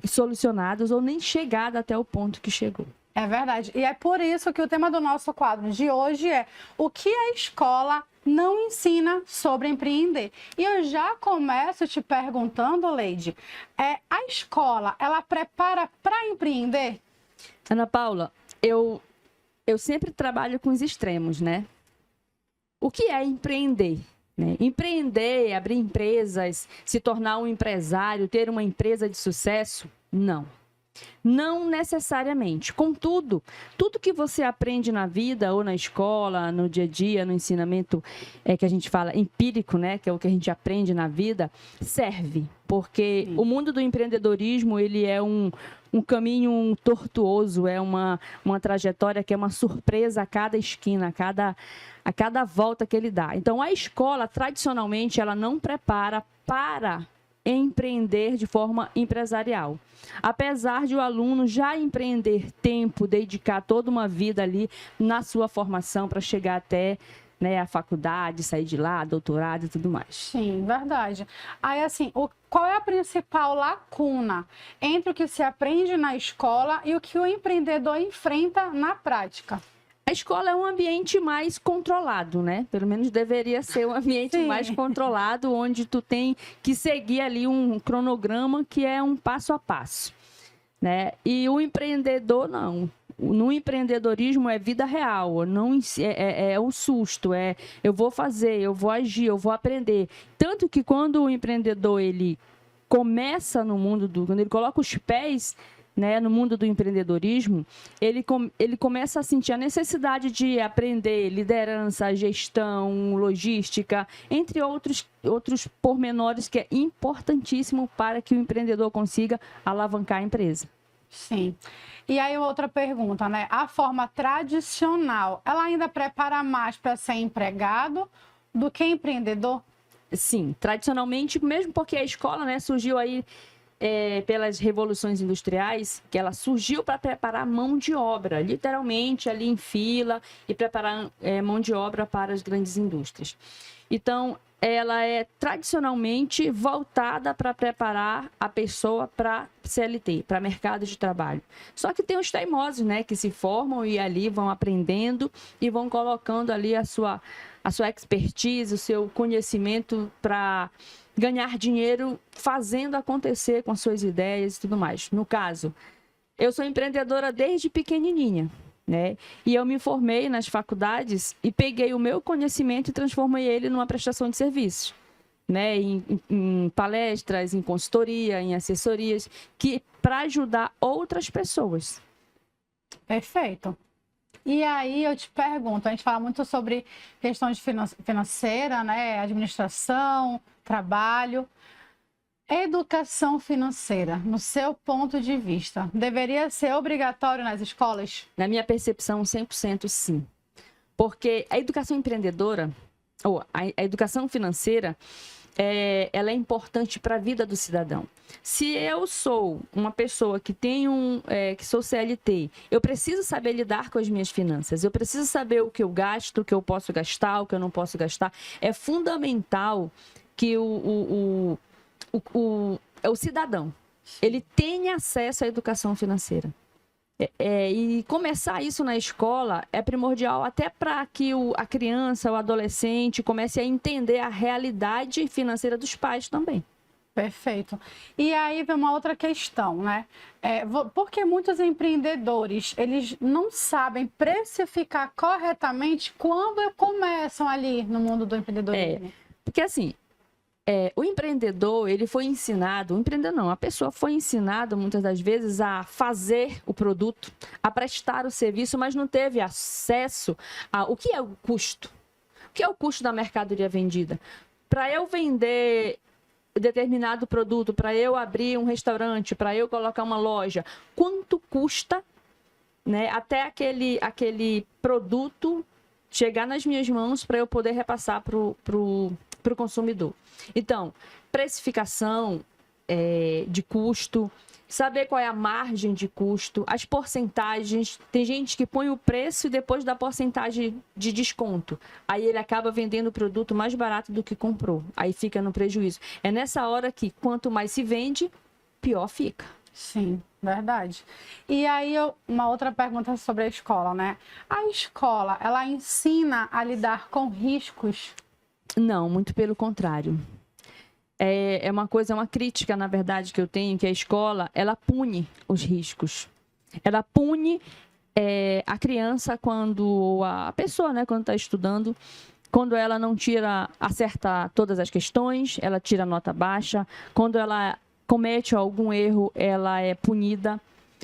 solucionados ou nem chegado até o ponto que chegou. É verdade. E é por isso que o tema do nosso quadro de hoje é o que a escola não ensina sobre empreender. E eu já começo te perguntando, Leide, a escola, ela prepara para empreender? Ana Paula, eu sempre trabalho com os extremos, né? O que é empreender? Né? Empreender, abrir empresas, se tornar um empresário, ter uma empresa de sucesso? Não. Não necessariamente. Contudo, tudo que você aprende na vida, ou na escola, no dia a dia, no ensinamento que a gente fala empírico, né, que é o que a gente aprende na vida, serve. Porque o mundo do empreendedorismo, ele é um caminho tortuoso, é uma trajetória que é uma surpresa a cada esquina, a cada volta que ele dá. Então, a escola, tradicionalmente, ela não prepara para empreender de forma empresarial. Apesar de o aluno já empreender tempo, dedicar toda uma vida ali na sua formação para chegar até a faculdade, sair de lá, doutorado e tudo mais. Sim, verdade. Aí, assim, qual é a principal lacuna entre o que se aprende na escola e o que o empreendedor enfrenta na prática? A escola é um ambiente mais controlado, né? Pelo menos deveria ser um ambiente mais controlado, onde tu tem que seguir ali um cronograma que é um passo a passo, né? E o empreendedor, não. No empreendedorismo é vida real, não é o susto, eu vou fazer, eu vou agir, eu vou aprender. Tanto que quando o empreendedor ele começa no mundo quando ele coloca os pés, né, no mundo do empreendedorismo, ele começa a sentir a necessidade de aprender liderança, gestão, logística, entre outros pormenores que é importantíssimo para que o empreendedor consiga alavancar a empresa. Sim. E aí outra pergunta, né? A forma tradicional, ela ainda prepara mais para ser empregado do que empreendedor? Sim, tradicionalmente, mesmo porque a escola, né, surgiu aí pelas revoluções industriais, que ela surgiu para preparar mão de obra, literalmente ali em fila, e preparar mão de obra para as grandes indústrias. Então, ela é tradicionalmente voltada para preparar a pessoa para CLT, para mercado de trabalho. Só que tem os teimosos, né, que se formam e ali vão aprendendo e vão colocando ali a sua expertise, o seu conhecimento para ganhar dinheiro fazendo acontecer com as suas ideias e tudo mais. No caso, eu sou empreendedora desde pequenininha, né? E eu me formei nas faculdades e peguei o meu conhecimento e transformei ele numa prestação de serviço, né? Em palestras, em consultoria, em assessorias, para ajudar outras pessoas. Perfeito. E aí eu te pergunto, a gente fala muito sobre questão de financeira, né? Administração, trabalho. Educação financeira, no seu ponto de vista, deveria ser obrigatório nas escolas? Na minha percepção, 100% sim. Porque a educação empreendedora, ou a educação financeira, ela é importante para a vida do cidadão. Se eu sou uma pessoa que que sou CLT, eu preciso saber lidar com as minhas finanças, eu preciso saber o que eu gasto, o que eu posso gastar, o que eu não posso gastar. É fundamental que o cidadão ele tenha acesso à educação financeira. E começar isso na escola é primordial até para que a criança, o adolescente comece a entender a realidade financeira dos pais também. Perfeito. E aí vem uma outra questão, né? Porque muitos empreendedores, eles não sabem precificar corretamente quando começam ali no mundo do empreendedorismo. Porque assim, o empreendedor, ele foi ensinado, a pessoa foi ensinada muitas das vezes a fazer o produto, a prestar o serviço, mas não teve acesso o que é o custo. O que é o custo da mercadoria vendida? Para eu vender determinado produto, para eu abrir um restaurante, para eu colocar uma loja, quanto custa, né, até aquele produto chegar nas minhas mãos para eu poder repassar para o consumidor. Então, precificação de custo, saber qual é a margem de custo, as porcentagens. Tem gente que põe o preço e depois dá porcentagem de desconto. Aí ele acaba vendendo o produto mais barato do que comprou. Aí fica no prejuízo. É nessa hora que quanto mais se vende, pior fica. Sim, verdade. E aí, uma outra pergunta sobre a escola, né? A escola, ela ensina a lidar com riscos? Não, muito pelo contrário. É uma crítica, na verdade, que eu tenho, que a escola, ela pune os riscos. Ela pune a criança quando a pessoa, né, quando está estudando, quando ela não acerta todas as questões, ela tira nota baixa. Quando ela comete algum erro, ela é punida.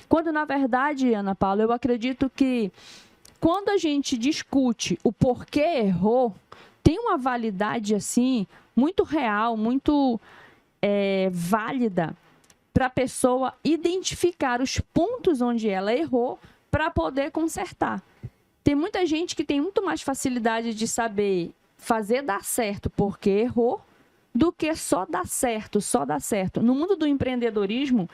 Quando, na verdade, Ana Paula, eu acredito que quando a gente discute o porquê errou, tem uma validade, assim, muito real, muito válida para a pessoa identificar os pontos onde ela errou para poder consertar. Tem muita gente que tem muito mais facilidade de saber fazer dar certo porque errou do que só dar certo, só dar certo. No mundo do empreendedorismo,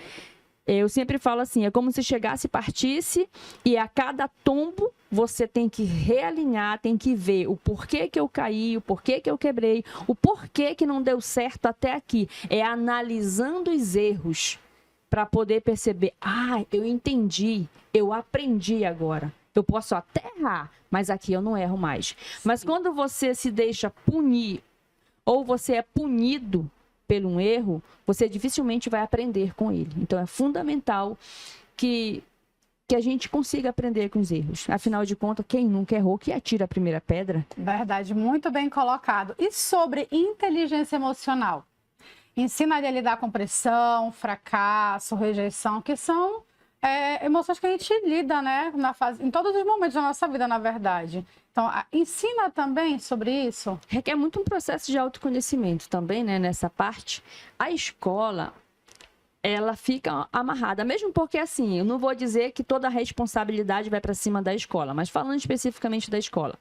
eu sempre falo assim, é como se chegasse e partisse e a cada tombo você tem que realinhar, tem que ver o porquê que eu caí, o porquê que eu quebrei, o porquê que não deu certo até aqui. É analisando os erros para poder perceber, eu entendi, eu aprendi agora. Eu posso até errar, mas aqui eu não erro mais. Mas quando você se deixa punir ou você é punido pelo um erro, você dificilmente vai aprender com ele. Então, é fundamental que a gente consiga aprender com os erros. Afinal de contas, quem nunca errou, que atira a primeira pedra. Verdade, muito bem colocado. E sobre inteligência emocional? Ensina ele a lidar com pressão, fracasso, rejeição, que são emoções que a gente lida, né, em todos os momentos da nossa vida, na verdade. Então, ensina também sobre isso? Requer muito um processo de autoconhecimento também, né, nessa parte. A escola, ela fica amarrada, mesmo porque, assim, eu não vou dizer que toda a responsabilidade vai para cima da escola, mas falando especificamente da escola.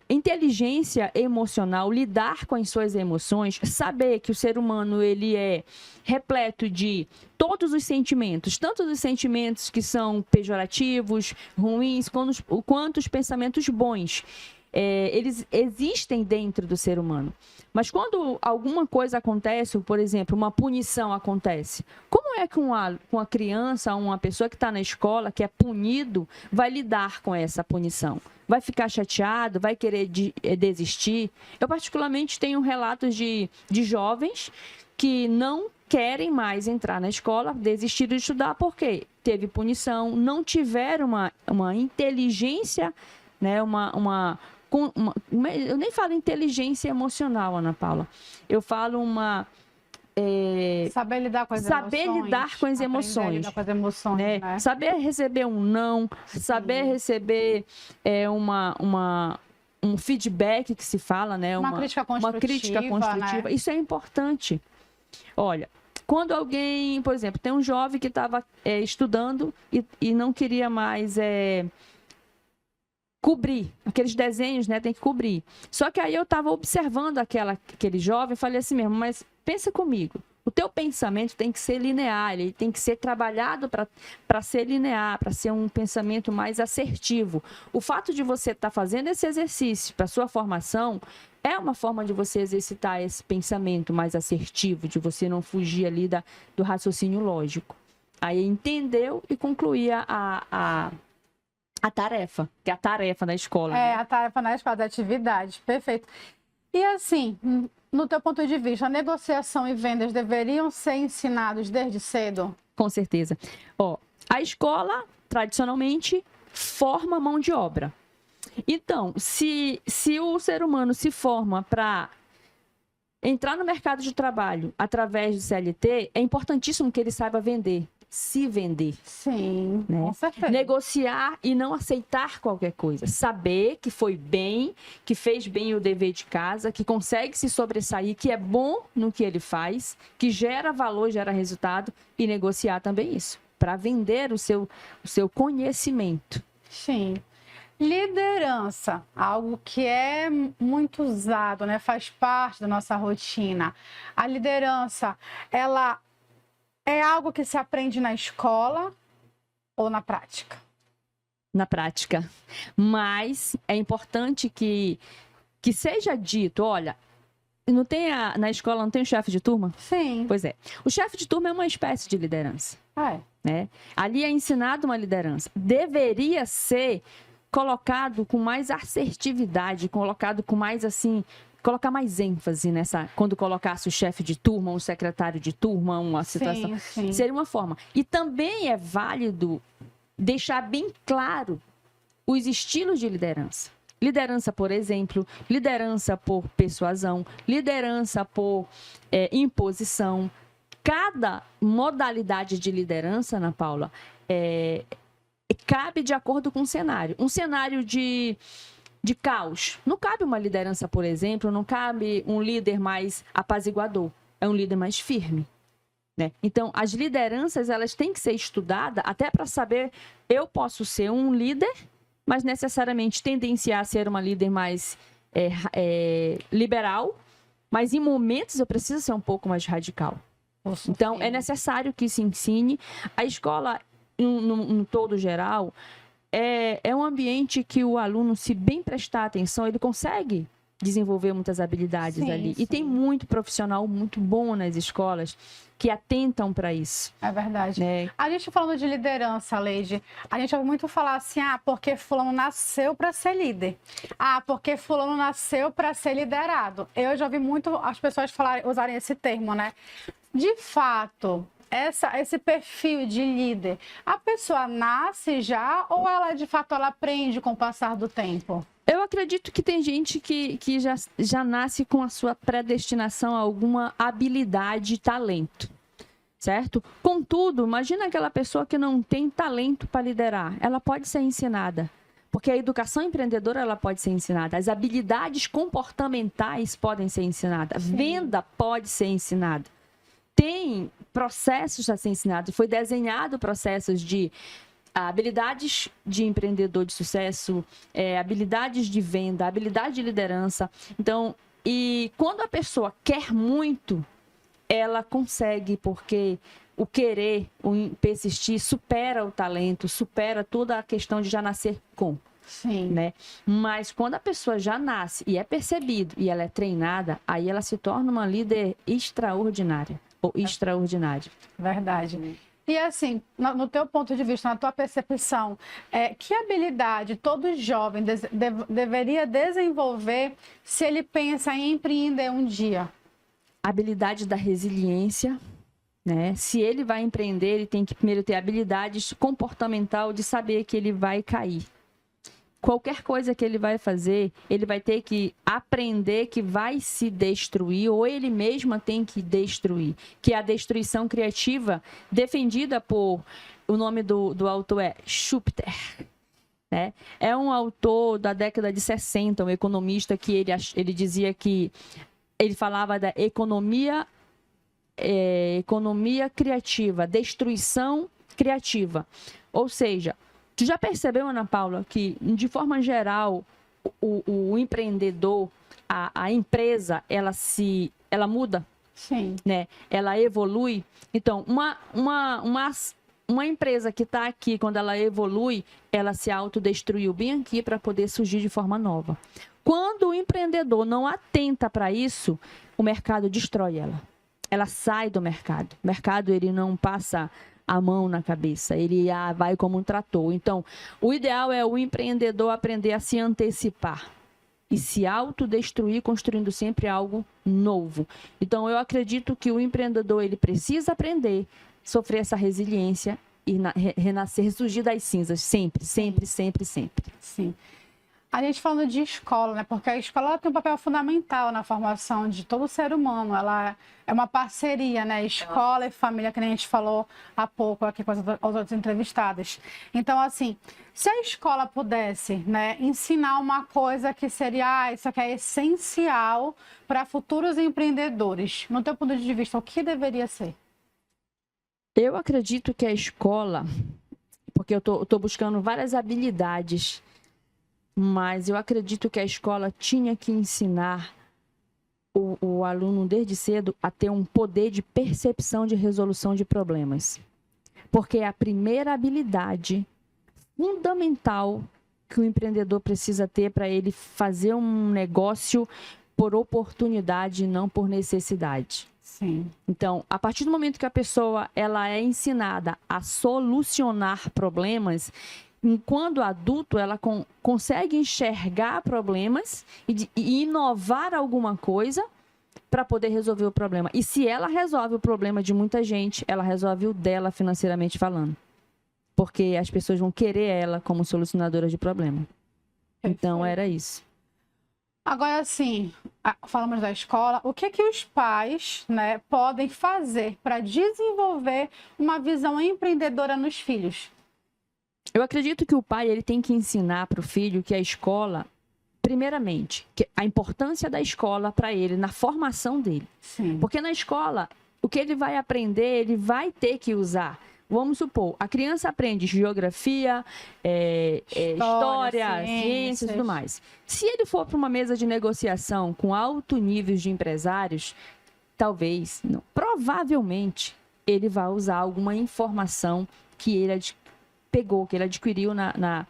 Inteligência emocional, lidar com as suas emoções, saber que o ser humano ele é repleto de todos os sentimentos, tanto os sentimentos que são pejorativos, ruins, quanto os pensamentos bons. Eles existem dentro do ser humano. Mas quando alguma coisa acontece, por exemplo, uma punição acontece, como é que uma criança, uma pessoa que está na escola, que é punido, vai lidar com essa punição? Vai ficar chateado? Vai querer desistir? Eu, particularmente, tenho relatos de jovens que não querem mais entrar na escola, desistiram de estudar porque teve punição, não tiveram uma inteligência, né, eu nem falo inteligência emocional, Ana Paula. Eu falo saber lidar com as emoções. Lidar com as emoções, né? Saber receber um não, saber receber um feedback que se fala, né? Uma crítica construtiva. Né? Isso é importante. Olha, quando alguém, por exemplo, tem um jovem que estava estudando e não queria mais cobrir aqueles desenhos, né? Tem que cobrir. Só que aí eu estava observando aquele jovem e falei assim mesmo, mas pensa comigo, o teu pensamento tem que ser linear, ele tem que ser trabalhado para ser linear, para ser um pensamento mais assertivo. O fato de você estar fazendo esse exercício para sua formação é uma forma de você exercitar esse pensamento mais assertivo, de você não fugir ali do raciocínio lógico. Aí entendeu e concluía a tarefa, que é a tarefa da escola. Né? A tarefa na escola, da atividade, perfeito. E assim, no teu ponto de vista, a negociação e vendas deveriam ser ensinados desde cedo? Com certeza. A escola, tradicionalmente, forma mão de obra. Então, se o ser humano se forma para entrar no mercado de trabalho através do CLT, é importantíssimo que ele saiba vender. Se vender. Sim, né? Com certeza. Negociar e não aceitar qualquer coisa. Saber que foi bem, que fez bem o dever de casa, que consegue se sobressair, que é bom no que ele faz, que gera valor, gera resultado, e negociar também isso, para vender o seu conhecimento. Sim. Liderança, algo que é muito usado, né? Faz parte da nossa rotina. A liderança, ela É algo que se aprende na escola ou na prática? Na prática. Mas é importante que seja dito, olha, não tem na escola não tem o chefe de turma? Sim. Pois é. O chefe de turma é uma espécie de liderança. Né? Ali é ensinado uma liderança. Deveria ser colocado com mais assertividade, colocado com mais assim, colocar mais ênfase nessa, quando colocasse o chefe de turma, um secretário de turma, uma situação. Sim. Seria uma forma. E também é válido deixar bem claro os estilos de liderança. Liderança por exemplo, liderança por persuasão, liderança por imposição. Cada modalidade de liderança, Ana Paula, cabe de acordo com o cenário. Um cenário de caos. Não cabe uma liderança, por exemplo, não cabe um líder mais apaziguador. É um líder mais firme. Né? Então, as lideranças elas têm que ser estudadas até para saber, eu posso ser um líder, mas necessariamente tendenciar a ser uma líder mais liberal, mas em momentos eu preciso ser um pouco mais radical. Então, é necessário que se ensine. A escola, no todo geral, é um ambiente que o aluno, se bem prestar atenção, ele consegue desenvolver muitas habilidades ali. E tem muito profissional muito bom nas escolas que atentam para isso. É verdade. A gente falando de liderança, Leide, a gente ouve muito falar assim, porque fulano nasceu para ser líder. Porque fulano nasceu para ser liderado. Eu já ouvi muito as pessoas usarem esse termo, né? De fato, esse perfil de líder, a pessoa nasce já ou ela, de fato, ela aprende com o passar do tempo? Eu acredito que tem gente que já nasce com a sua predestinação a alguma habilidade e talento, certo? Contudo, imagina aquela pessoa que não tem talento para liderar. Ela pode ser ensinada, porque a educação empreendedora ela pode ser ensinada. As habilidades comportamentais podem ser ensinadas. Sim. Venda pode ser ensinada. Tem processos a ser ensinados. Foi desenhado processos de habilidades de empreendedor de sucesso, habilidades de venda, habilidade de liderança. Então, e quando a pessoa quer muito, ela consegue, porque o querer, o persistir, supera o talento, supera toda a questão de já nascer com. Sim. Né? Mas quando a pessoa já nasce e é percebido e ela é treinada, aí ela se torna uma líder extraordinária ou extraordinária. Verdade. E assim, no teu ponto de vista, na tua percepção, que habilidade todo jovem deveria desenvolver se ele pensa em empreender um dia? A habilidade da resiliência, né? Se ele vai empreender, ele tem que primeiro ter habilidade comportamental de saber que ele vai cair. Qualquer coisa que ele vai fazer, ele vai ter que aprender que vai se destruir, ou ele mesmo tem que destruir. Que é a destruição criativa, defendida por... O nome do autor é Schumpeter. Né? É um autor da década de 60, um economista que ele dizia que... Ele falava da economia criativa, destruição criativa. Ou seja... Tu já percebeu, Ana Paula, que, de forma geral, o empreendedor, a empresa, ela muda? Sim. Né? Ela evolui? Então, uma empresa que está aqui, quando ela evolui, ela se autodestruiu bem aqui para poder surgir de forma nova. Quando o empreendedor não atenta para isso, o mercado destrói ela. Ela sai do mercado. O mercado, ele não passa... a mão na cabeça, ele vai como um trator. Então, o ideal é o empreendedor aprender a se antecipar e se autodestruir, construindo sempre algo novo. Então, eu acredito que o empreendedor ele precisa aprender, sofrer essa resiliência e renascer, ressurgir das cinzas, sempre, sempre, sempre, sempre. Sim. A gente falando de escola, né? Porque a escola tem um papel fundamental na formação de todo ser humano. Ela é uma parceria, né? Escola e família, que nem a gente falou há pouco aqui com as outras entrevistadas. Então, assim, se a escola pudesse, né, ensinar uma coisa que seria, isso aqui é essencial para futuros empreendedores, no teu ponto de vista, o que deveria ser? Eu acredito que a escola, porque eu tô buscando várias habilidades, mas eu acredito que a escola tinha que ensinar o aluno desde cedo a ter um poder de percepção de resolução de problemas. Porque é a primeira habilidade fundamental que o empreendedor precisa ter para ele fazer um negócio por oportunidade e não por necessidade. Sim. Então, a partir do momento que a pessoa ela é ensinada a solucionar problemas, enquanto adulto, ela consegue enxergar problemas e inovar alguma coisa para poder resolver o problema. E se ela resolve o problema de muita gente, ela resolve o dela financeiramente falando. Porque as pessoas vão querer ela como solucionadora de problema. Então, era isso. Agora, assim, falamos da escola, o que os pais, né, podem fazer para desenvolver uma visão empreendedora nos filhos? Eu acredito que o pai ele tem que ensinar para o filho que a escola, primeiramente, que a importância da escola para ele, na formação dele. Sim. Porque na escola, o que ele vai aprender, ele vai ter que usar. Vamos supor, a criança aprende geografia, história, ciências e tudo mais. Se ele for para uma mesa de negociação com alto nível de empresários, talvez, não, provavelmente, ele vai usar alguma informação que ele pegou, que ele adquiriu na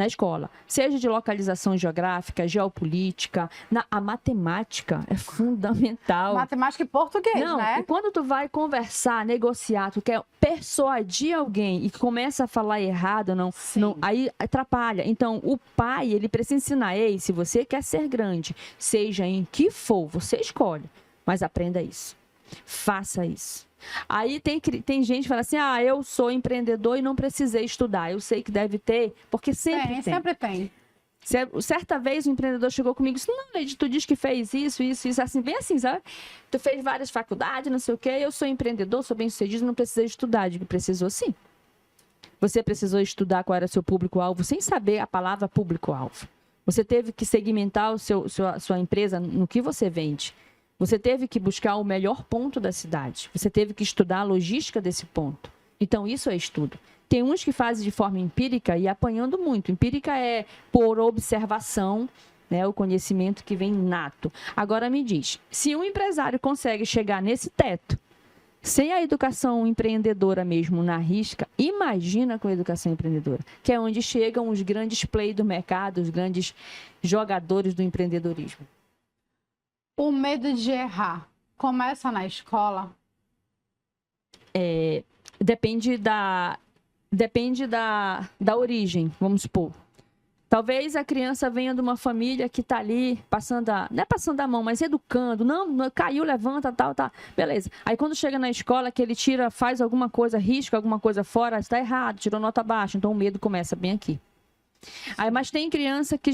escola. Seja de localização geográfica, geopolítica, a matemática é fundamental. Matemática e português, não, né? E quando tu vai conversar, negociar, tu quer persuadir alguém e começa a falar errado, não, aí atrapalha. Então, o pai, ele precisa ensinar, ei, se você quer ser grande, seja em que for, você escolhe, mas aprenda isso. Faça isso. Aí tem gente que fala assim, eu sou empreendedor e não precisei estudar. Eu sei que deve ter, porque sempre tem. Certa vez um empreendedor chegou comigo e disse, não, Leide, tu diz que fez isso, assim, bem assim, sabe? Tu fez várias faculdades, não sei o quê, eu sou empreendedor, sou bem-sucedido, não precisei estudar. Eu digo, precisou sim. Você precisou estudar qual era o seu público-alvo, sem saber a palavra público-alvo. Você teve que segmentar sua empresa no que você vende. Você teve que buscar o melhor ponto da cidade. Você teve que estudar a logística desse ponto. Então, isso é estudo. Tem uns que fazem de forma empírica e apanhando muito. Empírica é por observação, né, o conhecimento que vem nato. Agora, me diz, se um empresário consegue chegar nesse teto, sem a educação empreendedora mesmo na risca, imagina com a educação empreendedora, que é onde chegam os grandes players do mercado, os grandes jogadores do empreendedorismo. O medo de errar começa na escola? Depende da origem, vamos supor. Talvez a criança venha de uma família que está ali não é passando a mão, mas educando. Não, caiu, levanta, tal. Beleza. Aí quando chega na escola, que ele faz alguma coisa, risca alguma coisa fora, está errado, tirou nota baixa. Então o medo começa bem aqui. Aí, mas tem criança que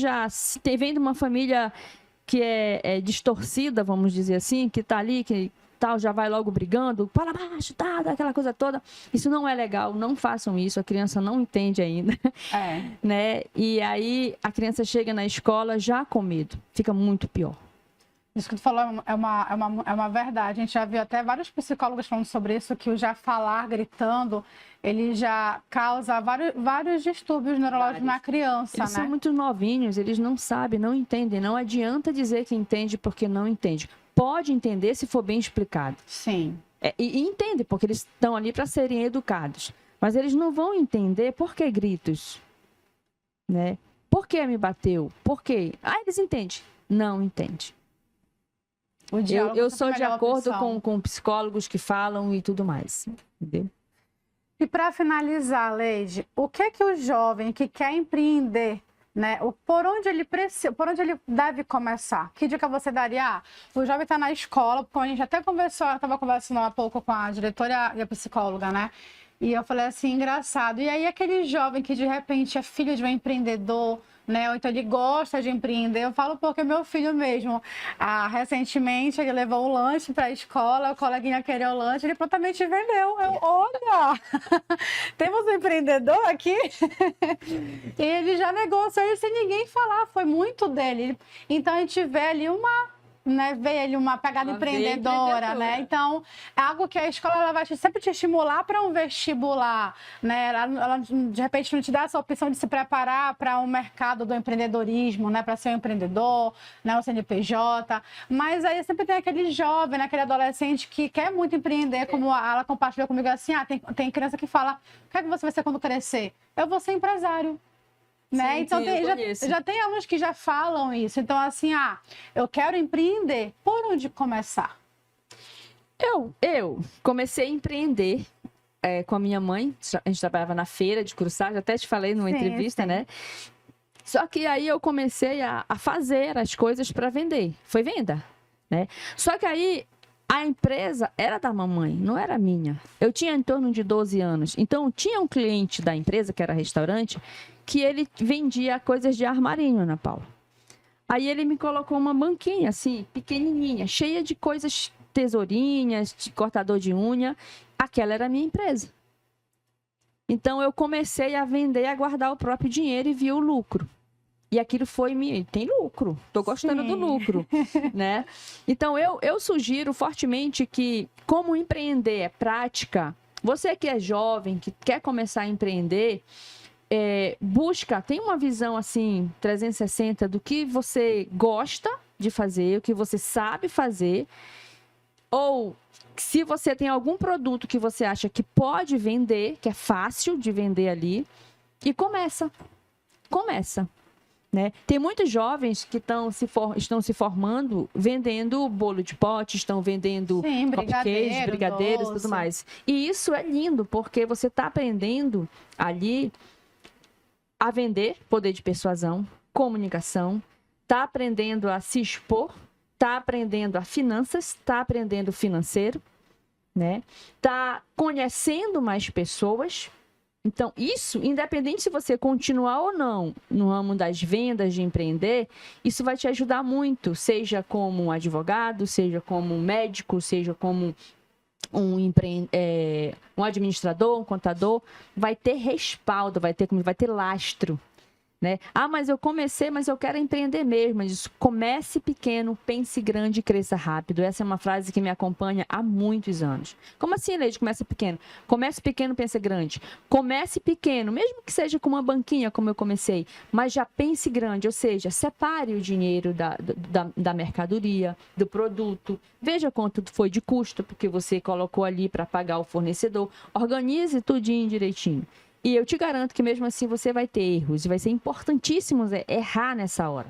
vem de uma família que é distorcida, vamos dizer assim, que está ali, que tal, já vai logo brigando, para baixo, aquela coisa toda. Isso não é legal, não façam isso, a criança não entende ainda. Né? E aí a criança chega na escola já com medo, fica muito pior. Isso que tu falou é uma verdade. A gente já viu até vários psicólogos falando sobre isso, que o já falar gritando, ele já causa vários distúrbios neurológicos na criança, Eles são muito novinhos, eles não sabem, não entendem. Não adianta dizer que entende porque não entende. Pode entender se for bem explicado. Sim. E entende, porque eles estão ali para serem educados. Mas eles não vão entender por que gritos. Né? Por que me bateu? Por quê? Eles entendem. Não entende. Eu sou de acordo com psicólogos que falam e tudo mais. Entendeu? E para finalizar, Leide, o que é que o jovem que quer empreender, né, por onde ele deve começar? Que dica você daria? O jovem está na escola, como a gente até conversou, eu estava conversando há pouco com a diretora e a psicóloga, né? E eu falei assim, engraçado. E aí aquele jovem que de repente é filho de um empreendedor, né? Ou então ele gosta de empreender. Eu falo porque meu filho mesmo, recentemente ele levou um lanche para a escola, o coleguinha queria o lanche, ele prontamente vendeu. Olha, temos um empreendedor aqui. E ele já negociou isso sem ninguém falar, foi muito dele. Então a gente vê ali né, ver ali uma pegada Ela veio empreendedora, né? empreendedora. Então, é algo que a escola ela vai sempre te estimular para um vestibular, né? Ela, de repente, não te dá essa opção de se preparar para um mercado do empreendedorismo, né? Para ser um empreendedor, né? O CNPJ. Mas aí sempre tem aquele jovem, né? Aquele adolescente que quer muito empreender, como ela compartilhou comigo assim, tem criança que fala, o que é que você vai ser quando crescer? Eu vou ser empresário. Né? Sim, Então sim, eu conheço. já tem alunos que já falam isso. Então, assim, eu quero empreender. Por onde começar? Eu comecei a empreender com a minha mãe. A gente trabalhava na feira de Curuçá, já até te falei numa Sim, entrevista, sim. né? Só que aí eu comecei a fazer as coisas para vender. Foi venda, né? Só que aí a empresa era da mamãe, não era minha. Eu tinha em torno de 12 anos. Então, tinha um cliente da empresa, que era restaurante, que ele vendia coisas de armarinho, Ana Paula. Aí ele me colocou uma banquinha, assim, pequenininha, cheia de coisas, tesourinhas, de cortador de unha. Aquela era a minha empresa. Então, eu comecei a vender, a guardar o próprio dinheiro e vi o lucro. E aquilo tem lucro, estou gostando do lucro, né? Então, eu sugiro fortemente que, como empreender é prática, você que é jovem, que quer começar a empreender, tem uma visão assim 360 do que você gosta de fazer, o que você sabe fazer, ou se você tem algum produto que você acha que pode vender, que é fácil de vender ali, e começa, né? Tem muitos jovens que estão se formando vendendo bolo de pote, estão vendendo cupcakes, brigadeiros e tudo mais. E isso é lindo, porque você está aprendendo ali a vender, poder de persuasão, comunicação, está aprendendo a se expor, está aprendendo a finanças, está aprendendo financeiro, né? Está conhecendo mais pessoas. Então, isso, independente se você continuar ou não no ramo das vendas, de empreender, isso vai te ajudar muito, seja como um advogado, seja como um médico, seja como um administrador, um contador, vai ter respaldo, vai ter lastro, né? Mas eu comecei, mas eu quero empreender mesmo. Mas comece pequeno, pense grande e cresça rápido. Essa é uma frase que me acompanha há muitos anos. Como assim, Leide? Comece pequeno. Comece pequeno, pense grande. Comece pequeno, mesmo que seja com uma banquinha, como eu comecei, mas já pense grande, ou seja, separe o dinheiro da mercadoria, do produto, veja quanto foi de custo, porque você colocou ali para pagar o fornecedor, organize tudinho direitinho. E eu te garanto que mesmo assim você vai ter erros. E vai ser importantíssimo errar nessa hora.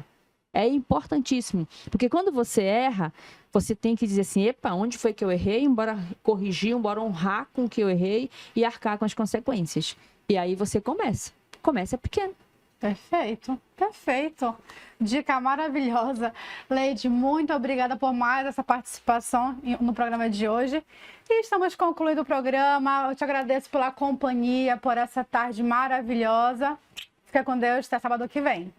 É importantíssimo. Porque quando você erra, você tem que dizer assim, epa, onde foi que eu errei? Embora corrigir, embora honrar com o que eu errei e arcar com as consequências. E aí você começa. Começa pequeno. Perfeito, perfeito. Dica maravilhosa. Leide, muito obrigada por mais essa participação no programa de hoje. E estamos concluindo o programa. Eu te agradeço pela companhia, por essa tarde maravilhosa. Fica com Deus, até sábado que vem.